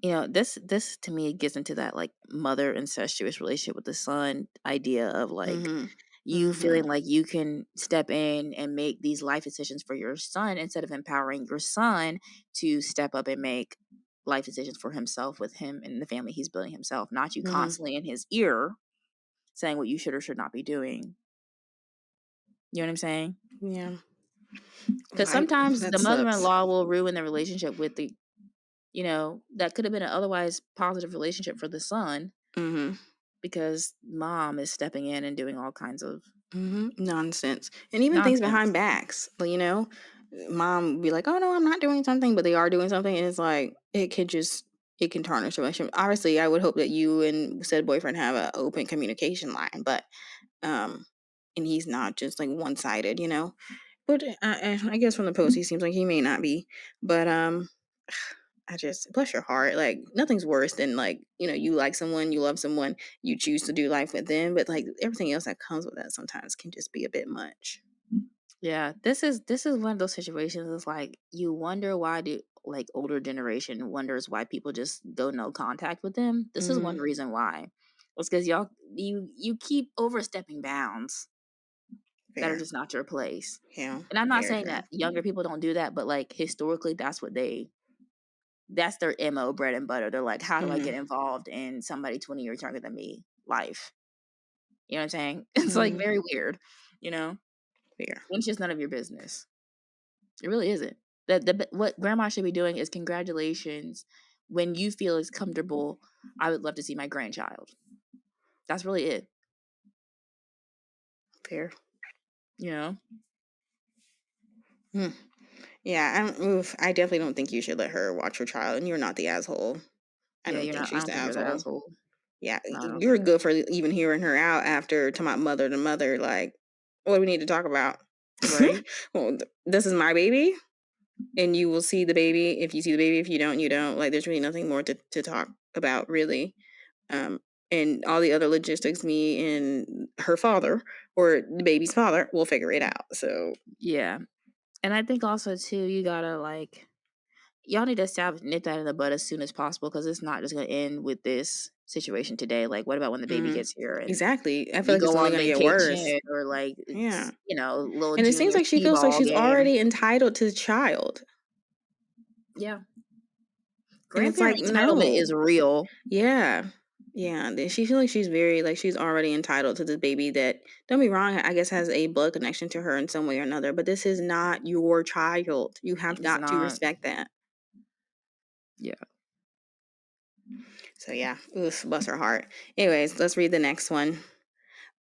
Speaker 3: this to me gets into that like mother incestuous relationship with the son idea of like
Speaker 1: Mhm.
Speaker 3: you feeling
Speaker 1: Mhm.
Speaker 3: like you can step in and make these life decisions for your son instead of empowering your son to step up and make life decisions for himself with him and the family he's building himself, not you
Speaker 1: Mhm.
Speaker 3: constantly in his ear saying what you should or should not be doing. You know what I'm saying?
Speaker 1: Yeah.
Speaker 3: Because
Speaker 1: I
Speaker 3: sometimes
Speaker 1: that
Speaker 3: the
Speaker 1: sucks.
Speaker 3: mother-in-law will ruin the relationship with the, that could have been an otherwise positive relationship for the son
Speaker 1: Mhm.
Speaker 3: because mom is stepping in and doing all kinds of
Speaker 1: Nonsense. And even things
Speaker 3: nonsense.
Speaker 1: behind backs. Like, mom be like, "Oh no, I'm not doing something," but they are doing something, and it's like it can tarnish the relationship. Obviously, I would hope that you and said boyfriend have an open communication line, but um, and he's not just like one sided, But I guess from the post, he seems like he may not be. But I just bless your heart. Like nothing's worse than like you like someone, you love someone, you choose to do life with them, but like everything else that comes with that sometimes can just be a bit much.
Speaker 3: Yeah, this is one of those situations. It's like you wonder why do like older generation wonders why people just go no contact with them. This is one
Speaker 1: Mm-hmm.
Speaker 3: reason why. It's because you keep overstepping bounds that are
Speaker 1: Fair.
Speaker 3: just not your place.
Speaker 1: Yeah.
Speaker 3: And I'm not
Speaker 1: Very
Speaker 3: saying
Speaker 1: fair.
Speaker 3: that younger people don't do that, but like historically, that's their MO, bread and butter. They're like, how do I
Speaker 1: Mm-hmm.
Speaker 3: get involved in somebody 20 years younger than me life? You know what I'm saying? It's like
Speaker 1: Mm-hmm.
Speaker 3: very weird, you know?
Speaker 1: Fair.
Speaker 3: It's just none of your business. It really isn't. What grandma should be doing is congratulations. When you feel it's comfortable, I would love to see my grandchild. That's really it.
Speaker 1: Fair.
Speaker 3: You know?
Speaker 1: Hmm. Yeah. I definitely don't think you should let her watch your child, and you're not the asshole. I
Speaker 3: Yeah,
Speaker 1: don't
Speaker 3: you're
Speaker 1: think
Speaker 3: not. I
Speaker 1: she's
Speaker 3: don't
Speaker 1: the
Speaker 3: think you're the
Speaker 1: asshole.
Speaker 3: asshole.
Speaker 1: Yeah,
Speaker 3: No, I don't
Speaker 1: you're
Speaker 3: think
Speaker 1: good for even hearing her out after talking about mother to mother. Like, what do we need to talk about?
Speaker 3: right.
Speaker 1: Well, this is my baby, and you will see the baby. If you see the baby, if you don't, you don't. Like, there's really nothing more to talk about, really. Um, and all the other logistics, me and her father or the baby's father will figure it out. So,
Speaker 3: Yeah. And I think also too, you gotta like y'all need to nip that in the bud as soon as possible because it's not just gonna end with this situation today. Like, what about when the baby
Speaker 1: mhm.
Speaker 3: gets here and
Speaker 1: Exactly. I feel
Speaker 3: you
Speaker 1: like it's
Speaker 3: go
Speaker 1: only
Speaker 3: on
Speaker 1: going to get worse.
Speaker 3: vacation or like
Speaker 1: Yeah.
Speaker 3: it's little
Speaker 1: And it seems
Speaker 3: junior
Speaker 1: like she feels like
Speaker 3: t-ball
Speaker 1: she's
Speaker 3: game.
Speaker 1: already entitled to the child.
Speaker 3: Yeah.
Speaker 1: And it's like,
Speaker 3: Grandparent entitlement
Speaker 1: no.
Speaker 3: is real.
Speaker 1: Yeah. Yeah. She feels like she's very, like, she's already entitled to the baby that, don't be wrong, I guess has a blood connection to her in some way or another, but this is not your child. You have
Speaker 3: It's
Speaker 1: got to
Speaker 3: not.
Speaker 1: respect that.
Speaker 3: Yeah.
Speaker 1: So, yeah. Oof, bless her heart. Anyways, let's read the next one.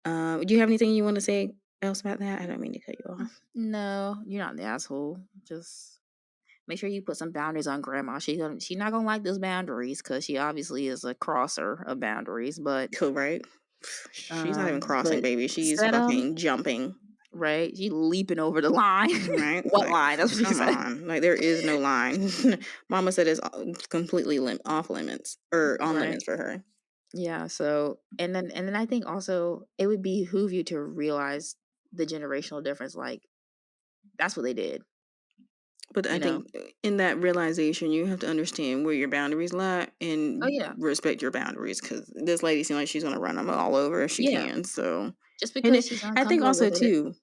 Speaker 1: Do you have anything you want to say else about that? I don't mean to cut you off.
Speaker 3: No, you're not the asshole. Just make sure you put some boundaries on grandma. She's not gonna like those boundaries because she obviously is a crosser of boundaries. But
Speaker 1: Cool, right? She's not even crossing,
Speaker 3: but
Speaker 1: baby. She's
Speaker 3: set them
Speaker 1: fucking jumping.
Speaker 3: right. She leaping over the line.
Speaker 1: Right?
Speaker 3: What
Speaker 1: Like,
Speaker 3: line? That's what she
Speaker 1: come
Speaker 3: said.
Speaker 1: on. Like, there is no line. Mama said it's completely off limits or on
Speaker 3: Right.
Speaker 1: limits for her.
Speaker 3: Yeah. So and then I think also it would behoove you to realize the generational difference. Like that's what they did.
Speaker 1: But I
Speaker 3: You know.
Speaker 1: think in that realization, you have to understand where your boundaries lie
Speaker 3: Oh
Speaker 1: and
Speaker 3: yeah.
Speaker 1: respect your boundaries because this lady seems like she's going to run them all over if she
Speaker 3: Yeah.
Speaker 1: can. So,
Speaker 3: Just
Speaker 1: and
Speaker 3: because she's
Speaker 1: I think
Speaker 3: uncomfortable
Speaker 1: also,
Speaker 3: with it.
Speaker 1: too,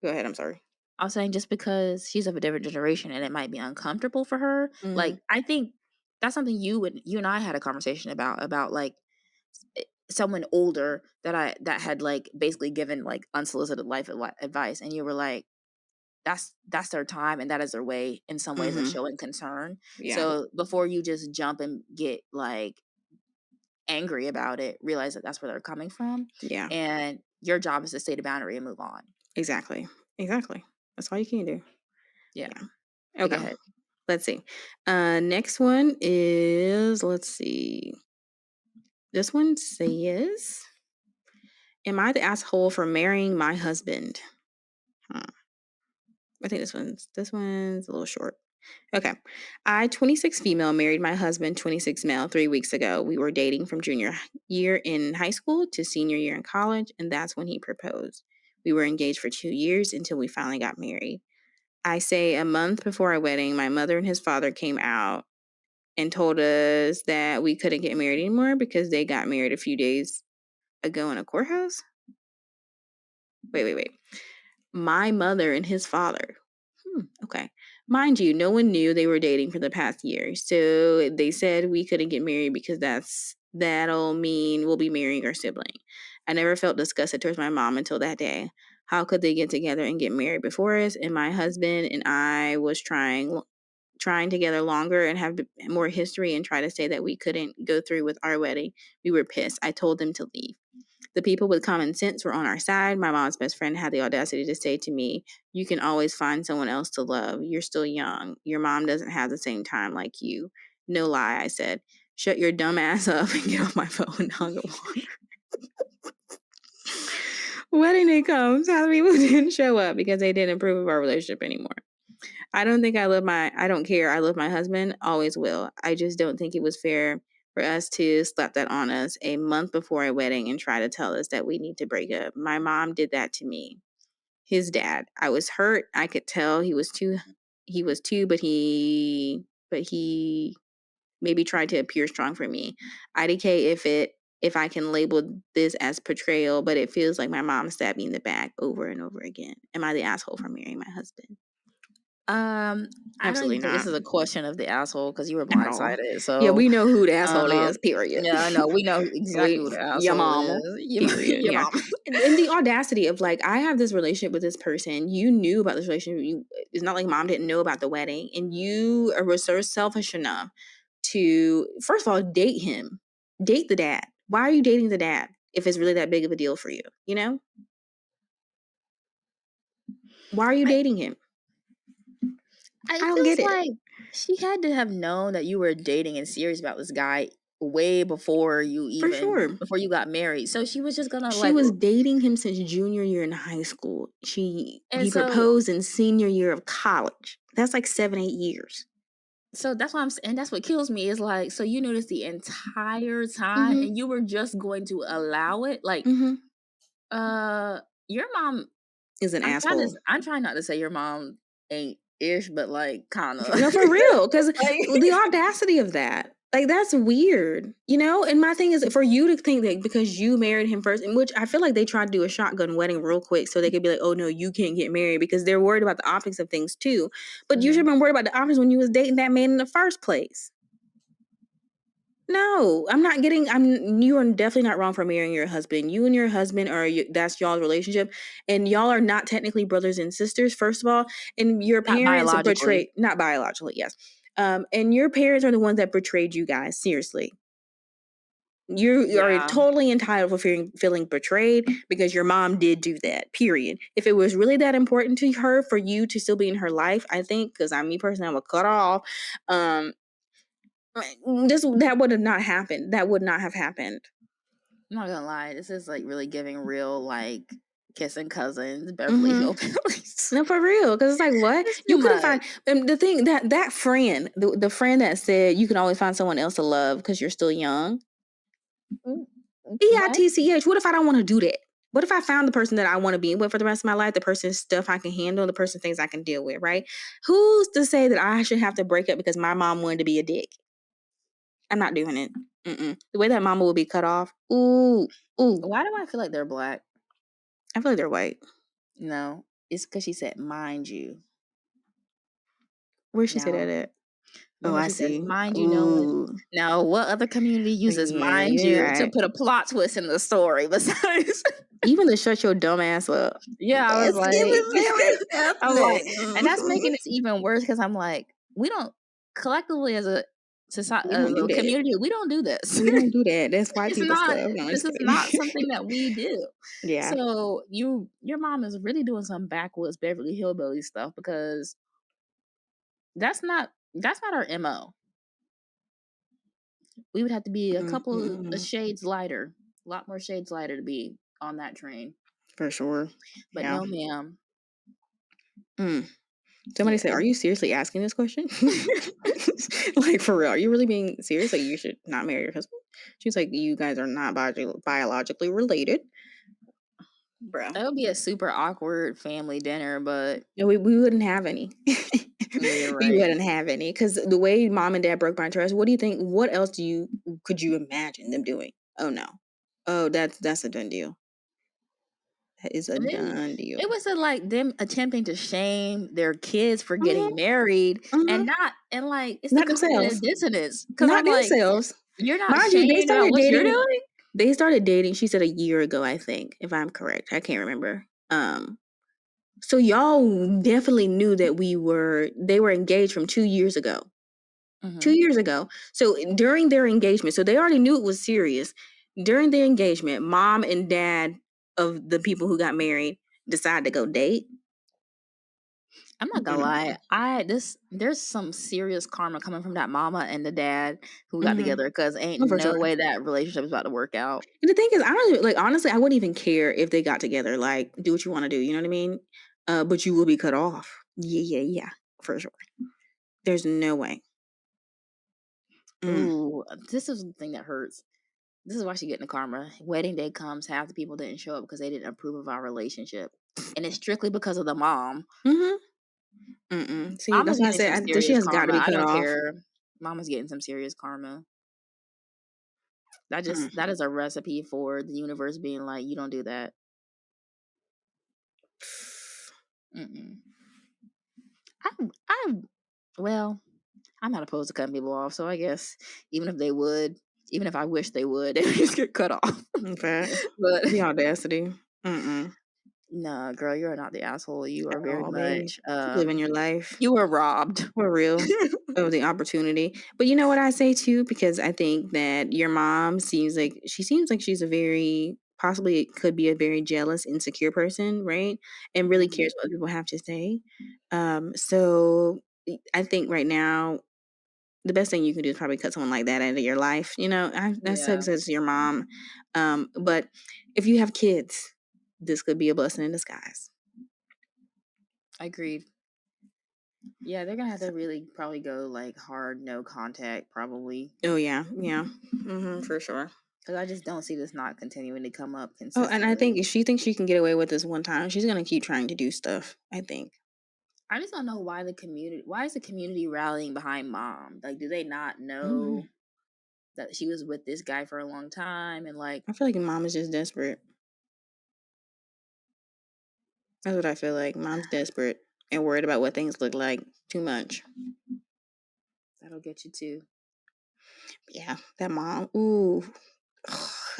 Speaker 1: go ahead. I'm sorry.
Speaker 3: I was saying just because she's of a different generation and it might be uncomfortable for her,
Speaker 1: Mm-hmm.
Speaker 3: like I think that's something you and I had a conversation about like someone older that had like basically given like unsolicited life advice, and you were like, that's their time and that is their way in some ways of
Speaker 1: Mm-hmm.
Speaker 3: showing concern.
Speaker 1: Yeah.
Speaker 3: So before you just jump and get like angry about it, realize that that's where they're coming from,
Speaker 1: Yeah.
Speaker 3: and your job is to state a boundary and move on.
Speaker 1: Exactly. Exactly. That's all you can do.
Speaker 3: Yeah.
Speaker 1: Yeah.
Speaker 3: But go
Speaker 1: Okay.
Speaker 3: ahead.
Speaker 1: Let's see. Next one is, let's see. This one says, am I the asshole for marrying my husband? Huh. I think this one's a little short. Okay. I, 26 female, married my husband, 26 male, 3 weeks ago. We were dating from junior year in high school to senior year in college, and that's when he proposed. We were engaged for 2 years until we finally got married. I say a month before our wedding, my mother and his father came out and told us that we couldn't get married anymore because they got married a few days ago in a courthouse. Wait. My mother and his father. Okay. Mind you, no one knew they were dating for the past year. So they said we couldn't get married because that'll mean we'll be marrying our sibling. I never felt disgusted towards my mom until that day. How could they get together and get married before us? And my husband and I was trying together longer and have more history and try to say that we couldn't go through with our wedding. We were pissed. I told them to leave. The people with common sense were on our side. My mom's best friend had the audacity to say to me, "You can always find someone else to love. You're still young. Your mom doesn't have the same time like you." No lie, I said. "Shut your dumb ass up and get off my phone," and hung up on her. Wedding day comes. How the people didn't show up because they didn't approve of our relationship anymore. I don't care. I love my husband, always will. I just don't think it was fair for us to slap that on us a month before our wedding and try to tell us that we need to break up. My mom did that to me. His dad. I was hurt. I could tell he was too, but he maybe tried to appear strong for me. IDK if I can label this as betrayal, but it feels like my mom stabbed me in the back over and over again. Am I the asshole for marrying my husband?
Speaker 3: I don't
Speaker 1: Absolutely
Speaker 3: even think this
Speaker 1: not.
Speaker 3: is a question of the asshole because you were
Speaker 1: At all.
Speaker 3: blindsided.
Speaker 1: Yeah,
Speaker 3: So,
Speaker 1: we know who the asshole is, period.
Speaker 3: yeah, I know. We know exactly who the
Speaker 1: Your
Speaker 3: asshole
Speaker 1: mama,
Speaker 3: is.
Speaker 1: period.
Speaker 3: Your
Speaker 1: Yeah.
Speaker 3: mom.
Speaker 1: And the audacity of like, I have this relationship with this person. You knew about this relationship. It's not like mom didn't know about the wedding. And you were so selfish enough to, first of all, date him. Date the dad. Why are you dating the dad if it's really that big of a deal for you? You know? Why are you
Speaker 3: I,
Speaker 1: dating him? I
Speaker 3: it
Speaker 1: don't
Speaker 3: feels
Speaker 1: get it.
Speaker 3: like she had to have known that you were dating and serious about this guy way before
Speaker 1: For sure.
Speaker 3: before you got married. So she was just gonna
Speaker 1: She was dating him since junior year in high school. He proposed in senior year of college. That's like 7-8 years.
Speaker 3: So that's why and that's what kills me is like, so you knew this the entire time
Speaker 1: Mm-hmm.
Speaker 3: and you were just going to allow it? Like,
Speaker 1: Mm-hmm.
Speaker 3: your mom
Speaker 1: Is an asshole.
Speaker 3: I'm trying not to say your mom ain't ish, but like kinda.
Speaker 1: No, for real. Because
Speaker 3: Like,
Speaker 1: the audacity of that. Like, that's weird, you know? And my thing is for you to think that because you married him first, in which I feel like they tried to do a shotgun wedding real quick so they could be like, oh, no, you can't get married because they're worried about the optics of things too. But you should have been worried about the optics when you was dating that man in the first place. No, you are definitely not wrong for marrying your husband. You and your husband that's y'all's relationship. And y'all are not technically brothers and sisters, first of all. And your
Speaker 3: not
Speaker 1: parents
Speaker 3: biologically.
Speaker 1: not biologically, yes. And your parents are the ones that betrayed you guys, seriously. You are
Speaker 3: Yeah.
Speaker 1: totally entitled for feeling betrayed because your mom did do that, period. If it was really that important to her for you to still be in her life, I think, because me personally, I would cut off. That would have not happened. That would not have happened.
Speaker 3: I'm not gonna lie, this is like really giving real like kissing cousins, Beverly Hillbillies.
Speaker 1: No, for real. Because it's like, what?
Speaker 3: It's
Speaker 1: You
Speaker 3: too
Speaker 1: couldn't
Speaker 3: much.
Speaker 1: find the thing that friend, the friend that said you can always find someone else to love because you're still young.
Speaker 3: What?
Speaker 1: EITCH. What if I don't want to do that? What if I found the person that I want to be with for the rest of my life? The person's stuff I can handle, the person things I can deal with, right? Who's to say that I should have to break up because my mom wanted to be a dick? I'm not doing it. The way that mama will be cut off. Ooh.
Speaker 3: Why do I feel like they're black?
Speaker 1: I feel like they're white.
Speaker 3: No, it's because she said, mind you.
Speaker 1: Where'd she say
Speaker 3: Now,
Speaker 1: that at? Oh,
Speaker 3: remember
Speaker 1: I
Speaker 3: she says,
Speaker 1: see.
Speaker 3: mind you, no one.
Speaker 1: Ooh.
Speaker 3: Now, what other community uses
Speaker 1: Yeah,
Speaker 3: mind
Speaker 1: you're
Speaker 3: you to
Speaker 1: right.
Speaker 3: put a plot twist in the story besides?
Speaker 1: Even to shut your dumb ass up.
Speaker 3: Yeah, I was like, I'm like, and that's
Speaker 1: Mm-mm.
Speaker 3: making it even worse because I'm like, we don't collectively as a society,
Speaker 1: We
Speaker 3: as
Speaker 1: don't do
Speaker 3: a
Speaker 1: that.
Speaker 3: community, we don't do this.
Speaker 1: We don't do that. That's white
Speaker 3: It's
Speaker 1: people
Speaker 3: not.
Speaker 1: stuff. No, I'm
Speaker 3: This
Speaker 1: just
Speaker 3: is
Speaker 1: kidding.
Speaker 3: not something that we do.
Speaker 1: Yeah.
Speaker 3: So your mom is really doing some backwoods Beverly Hillbilly stuff because that's not our MO. We would have to be a couple of shades lighter, a lot more shades lighter to be on that train.
Speaker 1: For sure.
Speaker 3: But
Speaker 1: Yeah.
Speaker 3: no, ma'am.
Speaker 1: Somebody said, "Are you seriously asking this question? Like, for real? Are you really being serious? Like, you should not marry your husband?" She's like, "You guys are not biologically related, bro."
Speaker 3: That would be a super awkward family dinner, but
Speaker 1: No, we wouldn't have any.
Speaker 3: yeah, you're
Speaker 1: We
Speaker 3: right.
Speaker 1: wouldn't have any because the way mom and dad broke my trust. What do you think? What else could you imagine them doing? Oh no. Oh, that's a done deal. That is a
Speaker 3: And then
Speaker 1: done deal.
Speaker 3: it was like them attempting to shame their kids for getting married and it's the
Speaker 1: Not
Speaker 3: cognitive
Speaker 1: themselves.
Speaker 3: dissonance. Because
Speaker 1: Not
Speaker 3: I'm like,
Speaker 1: themselves.
Speaker 3: you're not
Speaker 1: Mind you,
Speaker 3: shaming about what you're doing?
Speaker 1: they started dating, she said, a year ago, I think, if I'm correct. I can't remember. So y'all definitely knew that they were engaged from 2 years ago. 2 years ago. So during their engagement, so they already knew it was serious. During their engagement, mom and dad of the people who got married decided to go date.
Speaker 3: I'm not gonna lie. There's some serious karma coming from that mama and the dad who got together, because ain't
Speaker 1: Oh, for
Speaker 3: no
Speaker 1: sure.
Speaker 3: way that relationship is about to work out.
Speaker 1: And the thing is, I don't even, like, honestly, I wouldn't even care if they got together. Like, do what you want to do. You know what I mean? But you will be cut off. Yeah, for sure. There's no way.
Speaker 3: Ooh, this is the thing that hurts. This is why she getting the karma. Wedding day comes, half the people didn't show up because they didn't approve of our relationship, and it's strictly because of the mom.
Speaker 1: See,
Speaker 3: Mama's
Speaker 1: that's why I
Speaker 3: getting some
Speaker 1: said she
Speaker 3: serious
Speaker 1: has got to
Speaker 3: karma.
Speaker 1: be
Speaker 3: I
Speaker 1: cut
Speaker 3: don't
Speaker 1: off.
Speaker 3: care. Mama's getting some serious karma. That is a recipe for the universe being like, you don't do that. I'm not opposed to cutting people off, so I guess even if I wish they would, they would just get cut off.
Speaker 1: Okay.
Speaker 3: But
Speaker 1: The audacity.
Speaker 3: no, girl, you're not the asshole. You are very
Speaker 1: Baby.
Speaker 3: much
Speaker 1: Keep living your life.
Speaker 3: you were robbed.
Speaker 1: For real. Of the opportunity. But you know what I say too? Because I think that your mom seems like she's a very, possibly could be a very jealous, insecure person, right? And really cares what people have to say. So I think right now the best thing you can do is probably cut someone like that out of your life. You know, that sucks as your mom. But if you have kids, this could be a blessing in disguise.
Speaker 3: Agreed. Yeah, they're gonna have to really probably go like hard, no contact, probably.
Speaker 1: Oh yeah, for sure.
Speaker 3: Because I just don't see this not continuing to come up
Speaker 1: Oh,
Speaker 3: consistently.
Speaker 1: and I think if she thinks she can get away with this one time, she's gonna keep trying to do stuff, I think.
Speaker 3: I just don't know why why is the community rallying behind mom? Like, do they not know that she was with this guy for a long time? And like,
Speaker 1: I feel like mom is just desperate. That's what I feel like. Mom's desperate and worried about what things look like too much.
Speaker 3: that'll get you too.
Speaker 1: Yeah, that mom. Ooh,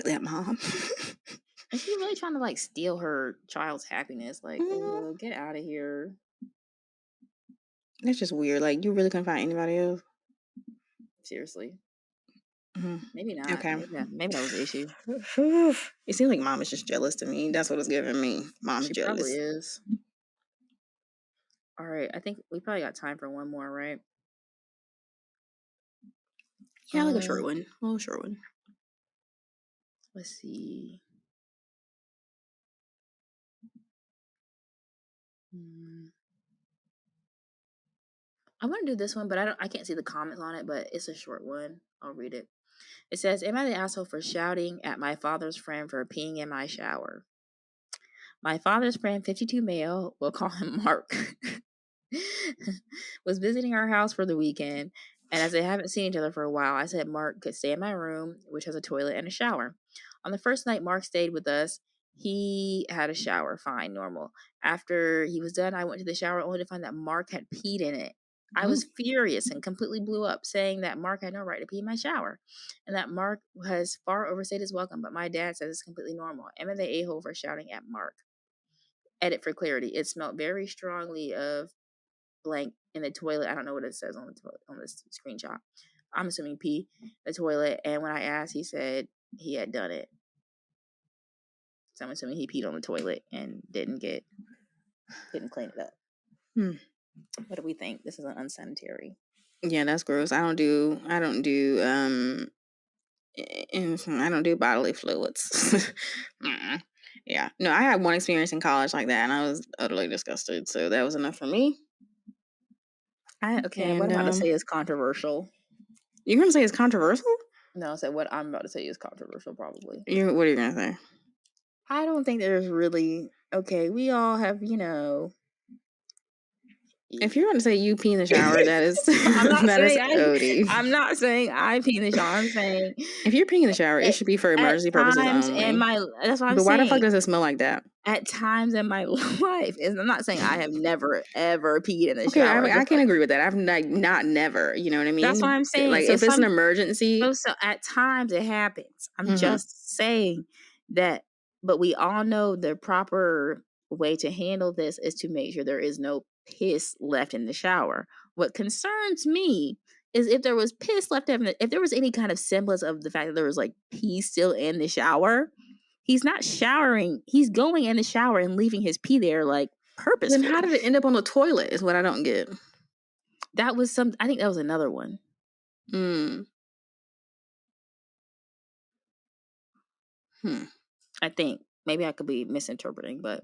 Speaker 1: that mom.
Speaker 3: And she's really trying to like steal her child's happiness. Like, get out of here.
Speaker 1: That's just weird. Like, you really couldn't find anybody else?
Speaker 3: Seriously. Maybe not.
Speaker 1: Okay.
Speaker 3: Maybe that was the issue.
Speaker 1: It seems like mom is just jealous to me. That's what it's giving me. Mom's
Speaker 3: She
Speaker 1: jealous.
Speaker 3: probably is. All right. I think we probably got time for one more, right?
Speaker 1: Yeah, like a short one. A little short one.
Speaker 3: Let's see. I want to do this one, but I can't see the comments on it, but it's a short one. I'll read it. It says, "Am I the asshole for shouting at my father's friend for peeing in my shower? My father's friend, 52 male, we'll call him Mark, was visiting our house for the weekend, and as they haven't seen each other for a while, I said Mark could stay in my room, which has a toilet and a shower. On the first night Mark stayed with us, he had a shower, fine, normal. After he was done, I went to the shower only to find that Mark had peed in it. I was furious and completely blew up, saying that Mark had no right to pee in my shower and that Mark has far overstayed his welcome, but my dad says it's completely normal. Am I the a-hole for shouting at Mark? Edit for clarity. It smelled very strongly of blank in the toilet. I don't know what it says on the toilet on this screenshot. I'm assuming pee, the toilet. And when I asked, he said he had done it. So I'm assuming he peed on the toilet and didn't clean it up. What do we think? This is an unsanitary.
Speaker 1: Yeah, that's gross. I don't do bodily fluids. Yeah. No, I had one experience in college like that and I was utterly disgusted. So that was enough for me.
Speaker 3: What I'm about to say is controversial.
Speaker 1: You're gonna say it's controversial?
Speaker 3: No, so what I'm about to say is controversial, probably.
Speaker 1: What are you gonna say?
Speaker 3: I don't think there's really we all have,
Speaker 1: If you're going to say you pee in the shower, that is
Speaker 3: I'm not
Speaker 1: that is
Speaker 3: saying
Speaker 1: OD.
Speaker 3: I'm not saying I pee in the shower. I'm saying
Speaker 1: If you're peeing in the shower, it should be for
Speaker 3: at
Speaker 1: emergency purposes
Speaker 3: times in
Speaker 1: only.
Speaker 3: my that's what I'm
Speaker 1: But why the fuck
Speaker 3: saying.
Speaker 1: does it smell like that?
Speaker 3: At times in my life, and I'm not saying I have never ever peed in the
Speaker 1: Okay,
Speaker 3: shower.
Speaker 1: I can agree with that. I've not never. You know what I mean?
Speaker 3: That's what I'm saying.
Speaker 1: Like
Speaker 3: So
Speaker 1: if it's an emergency,
Speaker 3: so at times it happens. I'm
Speaker 1: Mhm.
Speaker 3: just saying that, but we all know the proper way to handle this is to make sure there is no piss left in the shower. What concerns me is if there was piss left in if there was any kind of semblance of the fact that there was like pee still in the shower. He's not showering. He's going in the shower and leaving his pee there like
Speaker 1: then
Speaker 3: purposefully.
Speaker 1: how did it end up on the toilet? Is what I don't get.
Speaker 3: That was I think that was another one. I think maybe I could be misinterpreting, but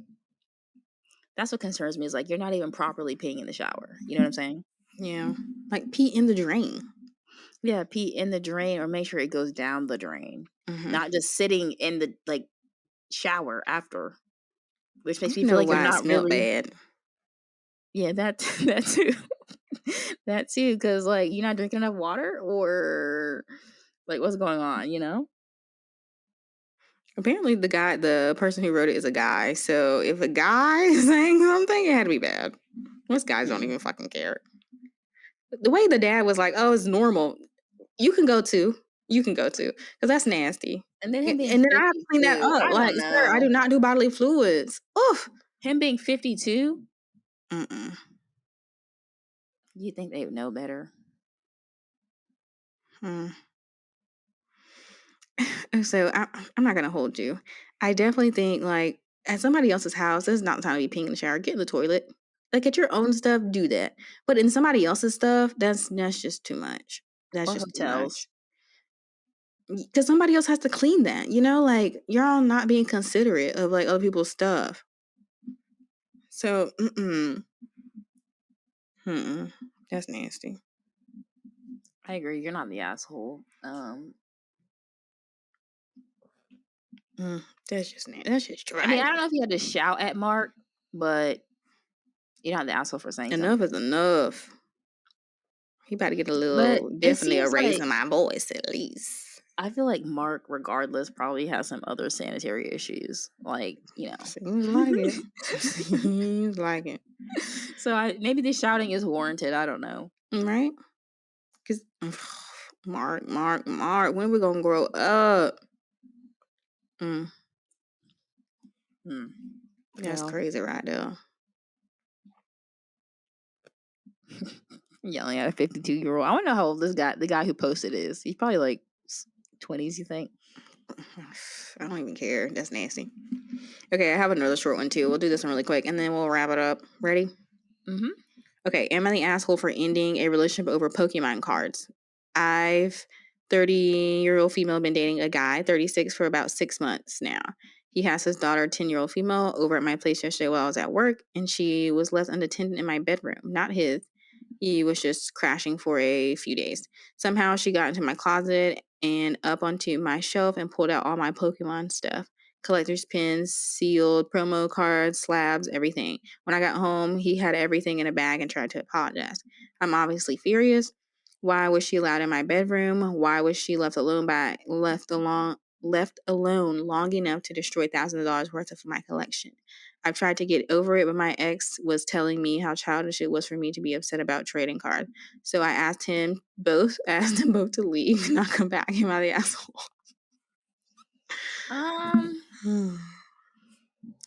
Speaker 3: that's what concerns me is like you're not even properly peeing in the shower. You know what I'm saying?
Speaker 1: Yeah, like pee in the drain.
Speaker 3: Yeah, pee in the drain or make sure it goes down the drain, not just sitting in the like shower after, which makes me feel like you're not really
Speaker 1: bad.
Speaker 3: Yeah, that too, that too, because like you're not drinking enough water or like what's going on, you know?
Speaker 1: Apparently, the person who wrote it is a guy. So if a guy is saying something, it had to be bad. Most guys don't even fucking care. The way the dad was like, "Oh, it's normal. You can go too. You can go too, because that's nasty."
Speaker 3: And then him being
Speaker 1: And then I have to clean that
Speaker 3: 52,
Speaker 1: up.
Speaker 3: I
Speaker 1: Like,
Speaker 3: don't
Speaker 1: sir, I do
Speaker 3: know.
Speaker 1: not do bodily fluids. Oof.
Speaker 3: Him being 52,
Speaker 1: Mm-mm.
Speaker 3: you think they would know better?
Speaker 1: So I'm not gonna hold you. I definitely think like at somebody else's house, this is not the time to be peeing in the shower. Get in the toilet. Like at your own stuff, do that. But in somebody else's stuff, that's just too much. That's
Speaker 3: Or
Speaker 1: just too
Speaker 3: hotels.
Speaker 1: much. Because somebody else has to clean that. You know, like you're all not being considerate of like other people's stuff. So, that's nasty.
Speaker 3: I agree. You're not the asshole.
Speaker 1: That's just nasty. That's just dry.
Speaker 3: I mean, I don't know if you had to shout at Mark, but you're not the asshole for saying
Speaker 1: Enough
Speaker 3: something.
Speaker 1: is enough. He about to get a
Speaker 3: But
Speaker 1: little,
Speaker 3: it
Speaker 1: definitely a
Speaker 3: seems
Speaker 1: raise
Speaker 3: like
Speaker 1: in my voice at least.
Speaker 3: I feel like Mark, regardless, probably has some other sanitary issues. Like, you know.
Speaker 1: Seems like it. Seems like it.
Speaker 3: So maybe the shouting is warranted. I don't know.
Speaker 1: Right? Because Mark, when are we gonna grow up? That's crazy right there.
Speaker 3: Yelling at a 52-year-old. I want to know how old the guy who posted is. He's probably like 20s, you think?
Speaker 1: I don't even care. That's nasty. Okay, I have another short one too. We'll do this one really quick and then we'll wrap it up. Ready?
Speaker 3: Mm-hmm.
Speaker 1: Okay, am I the asshole for ending a relationship over Pokemon cards? I've 30-year-old female been dating a guy, 36, for about 6 months now. He has his daughter, 10-year-old female, over at my place yesterday while I was at work, and she was left unattended in my bedroom. Not his. He was just crashing for a few days. Somehow she got into my closet and up onto my shelf and pulled out all my Pokemon stuff. Collector's pins, sealed, promo cards, slabs, everything. When I got home, he had everything in a bag and tried to apologize. I'm obviously furious. Why was she allowed in my bedroom? Why was she left alone long enough to destroy thousands of dollars worth of my collection? I've tried to get over it, but my ex was telling me how childish it was for me to be upset about trading cards. So I asked them both to leave, not come back. Am I the asshole?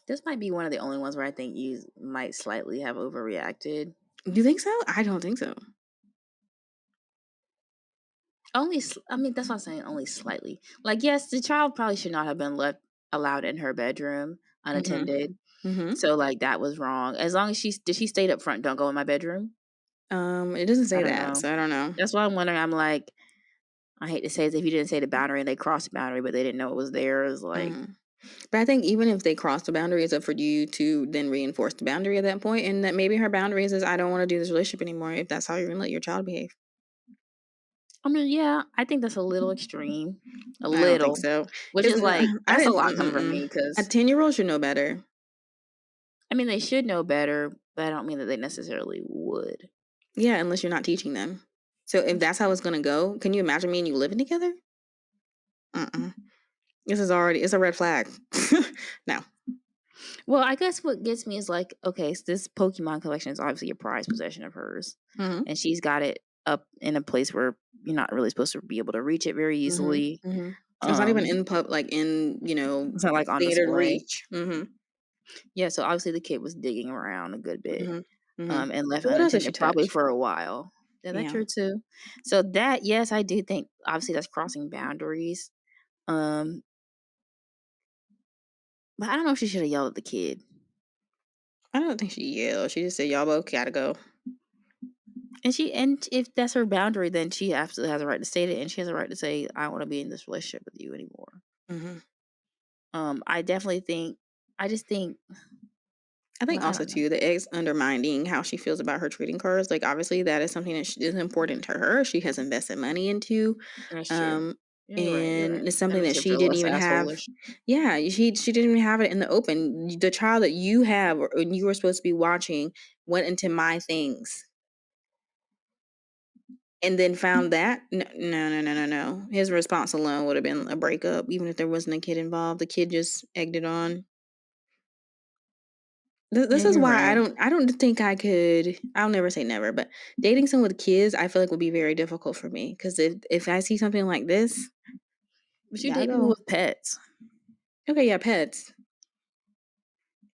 Speaker 3: This might be one of the only ones where I think you might slightly have overreacted.
Speaker 1: Do you think so? I don't think so.
Speaker 3: I mean, that's what I'm saying. Only slightly. Like, yes, the child probably should not have been allowed in her bedroom unattended.
Speaker 1: Mm-hmm.
Speaker 3: So, like, that was wrong. As long as she stayed up front, don't go in my bedroom.
Speaker 1: It doesn't say that, so I don't know.
Speaker 3: That's why I'm wondering. I'm like, I hate to say it, if you didn't say the boundary and they crossed the boundary, but they didn't know it was there, it's like.
Speaker 1: But I think even if they cross the boundary, it's up for you to then reinforce the boundary at that point, and that maybe her boundaries is I don't want to do this relationship anymore. If that's how you're gonna let your child behave.
Speaker 3: I mean, yeah, I think that's a little extreme.
Speaker 1: I don't think so.
Speaker 3: Which is like, that's a lot coming from me because
Speaker 1: a 10-year-old should know better.
Speaker 3: I mean, they should know better, but I don't mean that they necessarily would.
Speaker 1: Yeah, unless you're not teaching them. So if that's how it's gonna go, can you imagine me and you living together? It's a red flag. No.
Speaker 3: Well, I guess what gets me is like, okay, so this Pokemon collection is obviously a prized possession of hers,
Speaker 1: Mm-hmm.
Speaker 3: and she's got it up in a place where you're not really supposed to be able to reach it very easily.
Speaker 1: Mm-hmm. It's not even in
Speaker 3: It's not like on
Speaker 1: standard
Speaker 3: display.
Speaker 1: reach. Mm-hmm.
Speaker 3: Yeah, so obviously the kid was digging around a good bit,
Speaker 1: Mm-hmm. Mm-hmm.
Speaker 3: and left
Speaker 1: What else did she
Speaker 3: unattended probably
Speaker 1: touch?
Speaker 3: for a while. Yeah, that's
Speaker 1: Yeah.
Speaker 3: true too. So that, yes, I do think obviously that's crossing boundaries. But I don't know if she should have yelled at the kid.
Speaker 1: I don't think she yelled. She just said, "Y'all both gotta go."
Speaker 3: And if that's her boundary, then she absolutely has a right to state it, and she has a right to say, "I don't want to be in this relationship with you anymore."
Speaker 1: Mm-hmm.
Speaker 3: I definitely think. I just think.
Speaker 1: I think
Speaker 3: Well, I
Speaker 1: also
Speaker 3: don't know.
Speaker 1: too the ex undermining how she feels about her trading cards. Like obviously that is something that is important to her. She has invested money into,
Speaker 3: That's true.
Speaker 1: um,
Speaker 3: Yeah, you're right. You're right.
Speaker 1: and it's
Speaker 3: That
Speaker 1: something
Speaker 3: makes
Speaker 1: that
Speaker 3: her
Speaker 1: she
Speaker 3: feel
Speaker 1: didn't
Speaker 3: less
Speaker 1: even have.
Speaker 3: asshole-ish.
Speaker 1: Yeah, she didn't even have it in the open. The child that you have or you were supposed to be watching went into my things. And then found that no. His response alone would have been a breakup, even if there wasn't a kid involved. The kid just egged it on.
Speaker 3: Yeah,
Speaker 1: This is
Speaker 3: you're
Speaker 1: why
Speaker 3: right.
Speaker 1: I don't think I could. I'll never say never, but dating someone with kids, I feel like would be very difficult for me because if I see something like this,
Speaker 3: But you
Speaker 1: gotta
Speaker 3: date people
Speaker 1: go.
Speaker 3: with pets.
Speaker 1: Okay, yeah, pets,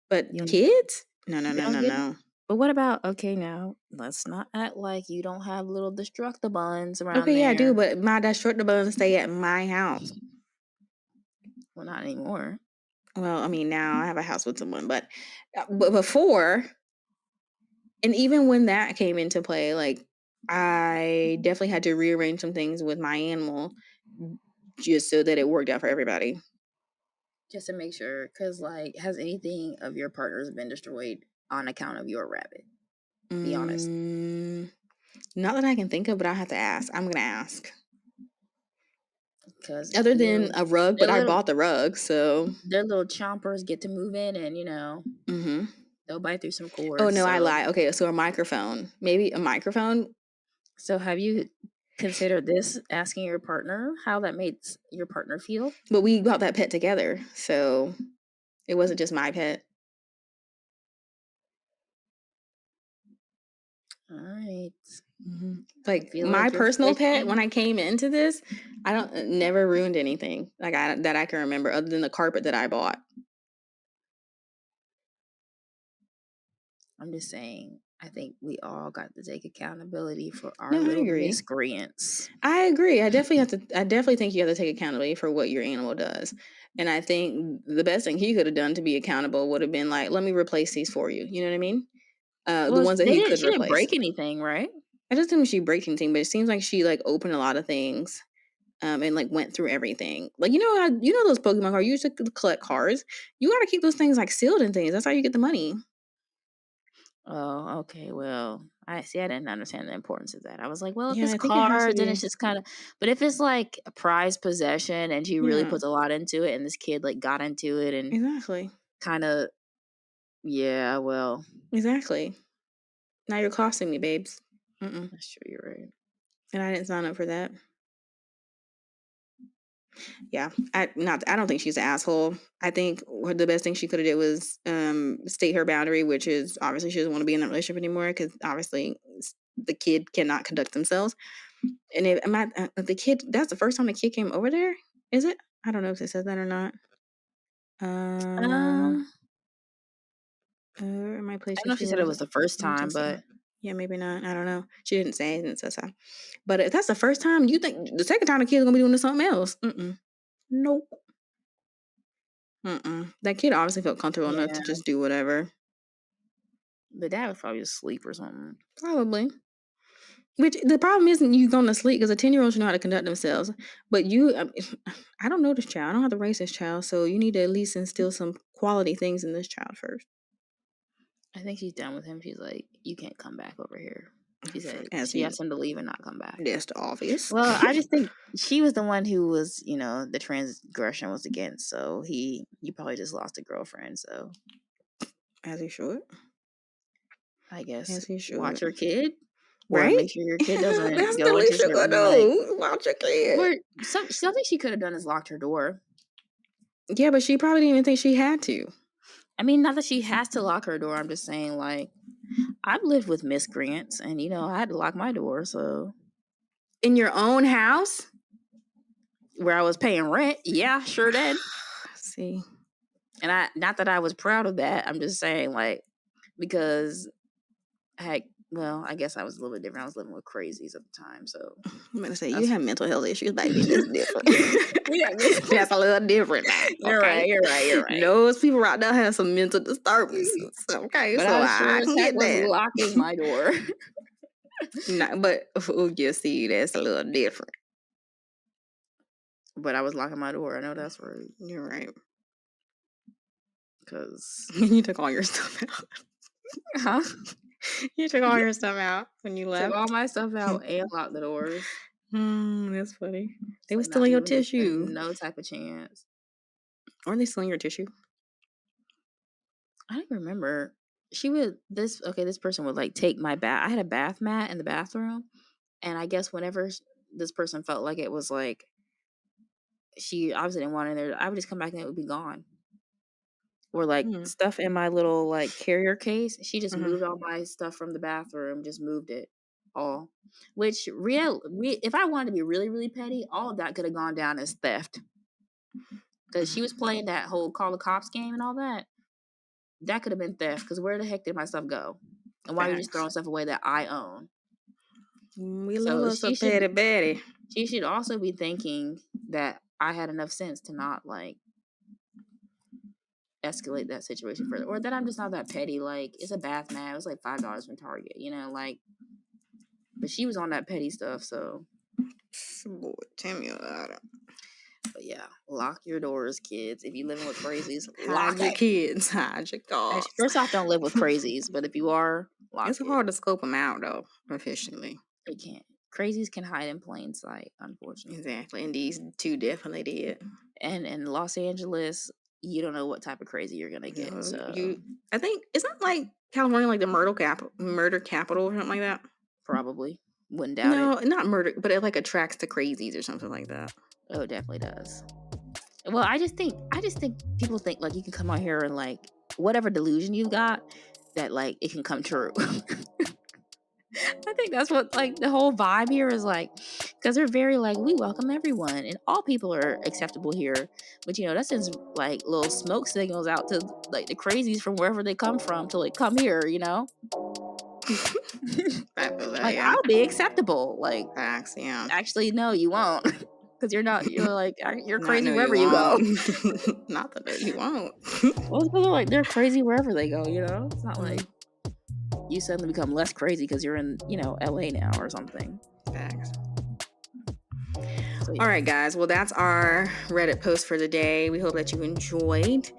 Speaker 1: but
Speaker 3: You don't,
Speaker 1: kids?
Speaker 3: you don't get it.
Speaker 1: No.
Speaker 3: But what about, okay, now let's not act like you don't have little destructibles around
Speaker 1: Okay, yeah, I do,
Speaker 3: there.
Speaker 1: but my destructible stay at my house.
Speaker 3: Well, not anymore.
Speaker 1: Well, I mean, now I have a house with someone, but before, and even when that came into play, like I definitely had to rearrange some things with my animal just so that it worked out for everybody.
Speaker 3: Just to make sure, because like, has anything of your partners been destroyed on account of your rabbit? Be honest.
Speaker 1: Not that I can think of, but I'll have to ask. I'm gonna ask.
Speaker 3: Because
Speaker 1: Other than a rug, but I bought the rug, so.
Speaker 3: their little chompers get to move in, and
Speaker 1: Mm-hmm.
Speaker 3: they'll bite through some
Speaker 1: Oh
Speaker 3: cords.
Speaker 1: no, I
Speaker 3: So,
Speaker 1: lied. Okay, so a microphone, maybe a microphone.
Speaker 3: so have you considered this? Asking your partner how that makes your partner feel?
Speaker 1: But we bought that pet together, so it wasn't just my pet.
Speaker 3: All right.
Speaker 1: Mm-hmm.
Speaker 3: I
Speaker 1: Like
Speaker 3: feel
Speaker 1: my
Speaker 3: like you're
Speaker 1: personal pet, when
Speaker 3: fishing.
Speaker 1: I came into this, I don't never ruined anything like that I can remember, other than the carpet that I bought.
Speaker 3: I'm just saying, I think we all got to take accountability for our
Speaker 1: No, I
Speaker 3: little
Speaker 1: agree.
Speaker 3: miscreants.
Speaker 1: I agree. I definitely think you have to take accountability for what your animal does. And I think the best thing he could have done to be accountable would have been like, let me replace these for you. You know what I mean? The
Speaker 3: Well,
Speaker 1: ones that he could
Speaker 3: she didn't
Speaker 1: replace.
Speaker 3: break anything, right?
Speaker 1: I just think she breaks anything, but it seems like she like opened a lot of things. And like went through everything. Like you know those Pokemon cards. You used to collect cards. You got to keep those things like sealed and things. That's how you get the money.
Speaker 3: Oh, okay. Well, I see. I didn't understand the importance of that. I was like, well, if
Speaker 1: Yeah,
Speaker 3: it's
Speaker 1: I think it has to
Speaker 3: cards and
Speaker 1: be.
Speaker 3: it's just kind of, but if it's like a prized possession and she really
Speaker 1: Yeah,
Speaker 3: puts a lot into it, and this kid like got into it and
Speaker 1: exactly,
Speaker 3: kind of, yeah, well,
Speaker 1: exactly. Now you're costing me, babes.
Speaker 3: that's true. You're right.
Speaker 1: And I didn't sign up for that. Yeah, I don't think she's an asshole. I think the best thing she could have did was state her boundary, which is obviously she doesn't want to be in that relationship anymore because obviously the kid cannot conduct themselves. And if the kid, that's the first time the kid came over there, is it? I don't know if it says that or not.
Speaker 3: Um,
Speaker 1: In my
Speaker 3: I
Speaker 1: place
Speaker 3: don't know
Speaker 1: where
Speaker 3: if she
Speaker 1: she
Speaker 3: said it
Speaker 1: lives.
Speaker 3: was the first
Speaker 1: I don't
Speaker 3: time,
Speaker 1: think so.
Speaker 3: but
Speaker 1: Yeah, maybe not. I don't know. She didn't say anything, so. But if that's the first time, you think the second time the kid's gonna be doing something else? Nope. That kid obviously felt comfortable enough
Speaker 3: yeah,
Speaker 1: to just do whatever.
Speaker 3: the dad was probably asleep or something.
Speaker 1: Probably. Which the problem isn't you going to sleep because a 10-year-old should know how to conduct themselves. But I don't know this child. I don't have to raise this child, so you need to at least instill some quality things in this child first.
Speaker 3: I think she's done with him. She's like, you can't come back over here. She said
Speaker 1: As
Speaker 3: she
Speaker 1: he,
Speaker 3: asked him to leave and not come back.
Speaker 1: that's obvious.
Speaker 3: Well, I just think she was the one who was, the transgression was against. So he probably just lost a girlfriend. So
Speaker 1: As he should.
Speaker 3: I guess
Speaker 1: Yes, you should.
Speaker 3: watch your kid, or
Speaker 1: Right?
Speaker 3: make sure your kid doesn't
Speaker 1: That's
Speaker 3: go
Speaker 1: the
Speaker 3: into
Speaker 1: least you could
Speaker 3: certain
Speaker 1: do. Watch your kid.
Speaker 3: or something she could have done is locked her door.
Speaker 1: Yeah, but she probably didn't even think she had to.
Speaker 3: I mean, not that she has to lock her door. I'm just saying, like, I've lived with miscreants, and I had to lock my door. So
Speaker 1: In your own house?
Speaker 3: where I was paying rent, yeah, sure did.
Speaker 1: See,
Speaker 3: And not that I was proud of that. I'm just saying, like, because I guess I was a little bit different. I was living with crazies at the time, so
Speaker 1: I'm gonna say you have mental health issues, baby. That's different.
Speaker 3: Yeah,
Speaker 1: That's a little different now.
Speaker 3: You're right.
Speaker 1: Those people out there have some mental disturbances. Okay,
Speaker 3: But
Speaker 1: so
Speaker 3: I sure
Speaker 1: I
Speaker 3: as
Speaker 1: can
Speaker 3: heck
Speaker 1: get
Speaker 3: was
Speaker 1: that.
Speaker 3: locking my door.
Speaker 1: No, but you see, that's a little different.
Speaker 3: But I was locking my door. I know that's right.
Speaker 1: You're right.
Speaker 3: Because
Speaker 1: You took all your stuff out.
Speaker 3: huh?
Speaker 1: You took all your stuff out when you left.
Speaker 3: Took all my stuff out and locked the doors.
Speaker 1: That's funny. They
Speaker 3: So
Speaker 1: were stealing your
Speaker 3: not giving
Speaker 1: tissue.
Speaker 3: no type of chance.
Speaker 1: Or they stealing your tissue?
Speaker 3: I don't even remember. This person would like take my bath. I had a bath mat in the bathroom, and I guess whenever this person felt like it was like she obviously didn't want it in there, I would just come back and it would be gone. Or like stuff in my little like carrier case, she just moved all my stuff from the bathroom, just moved it all. Which if I wanted to be really, really petty, all of that could have gone down as theft. Because she was playing that whole call the cops game and all that. That could have been theft. Because where the heck did my stuff go? And why are you just throwing stuff away that I own?
Speaker 1: We love us a petty Betty.
Speaker 3: She should also be thinking that I had enough sense to not like escalate that situation further, or that I'm just not that petty. Like, it's a bath mat, it was like $5 from Target, like. But she was on that petty stuff, so.
Speaker 1: Boy, tell me about it.
Speaker 3: But yeah, lock your doors, kids. If you living with crazies,
Speaker 1: hide your kids, hide your dogs.
Speaker 3: First off, don't live with crazies, but if you are, lock
Speaker 1: it's hard to scope them out though, efficiently.
Speaker 3: They can't. Crazies can hide in plain sight, unfortunately.
Speaker 1: Exactly, and these two definitely did.
Speaker 3: And in Los Angeles, you don't know what type of crazy you're gonna get. So
Speaker 1: I think isn't like California like the murder capital or something like that?
Speaker 3: Probably. Wouldn't doubt it.
Speaker 1: No, not murder, but it like attracts the crazies or something like that.
Speaker 3: Oh, it definitely does. Well, I just think people think like you can come out here and like whatever delusion you got, that like it can come true. I think that's what like the whole vibe here is like, because they're very like, we welcome everyone and all people are acceptable here. But that sends like little smoke signals out to like the crazies from wherever they come from to like come here, like I'll be acceptable. Like
Speaker 1: facts, yeah.
Speaker 3: Actually, no, you won't. Because you're crazy wherever
Speaker 1: you
Speaker 3: go.
Speaker 1: Not that you won't.
Speaker 3: Well, because like they're crazy wherever they go. It's not like you suddenly become less crazy because you're in LA now or something.
Speaker 1: Facts. So, yeah. All right, guys. Well, that's our Reddit post for the day. We hope that you enjoyed,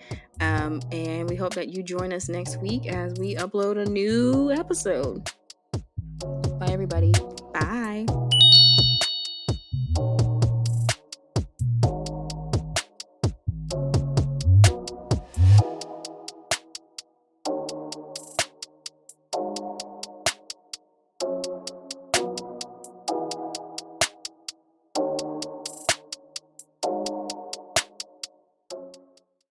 Speaker 1: and we hope that you join us next week as we upload a new episode.
Speaker 3: Bye, everybody.
Speaker 1: Bye.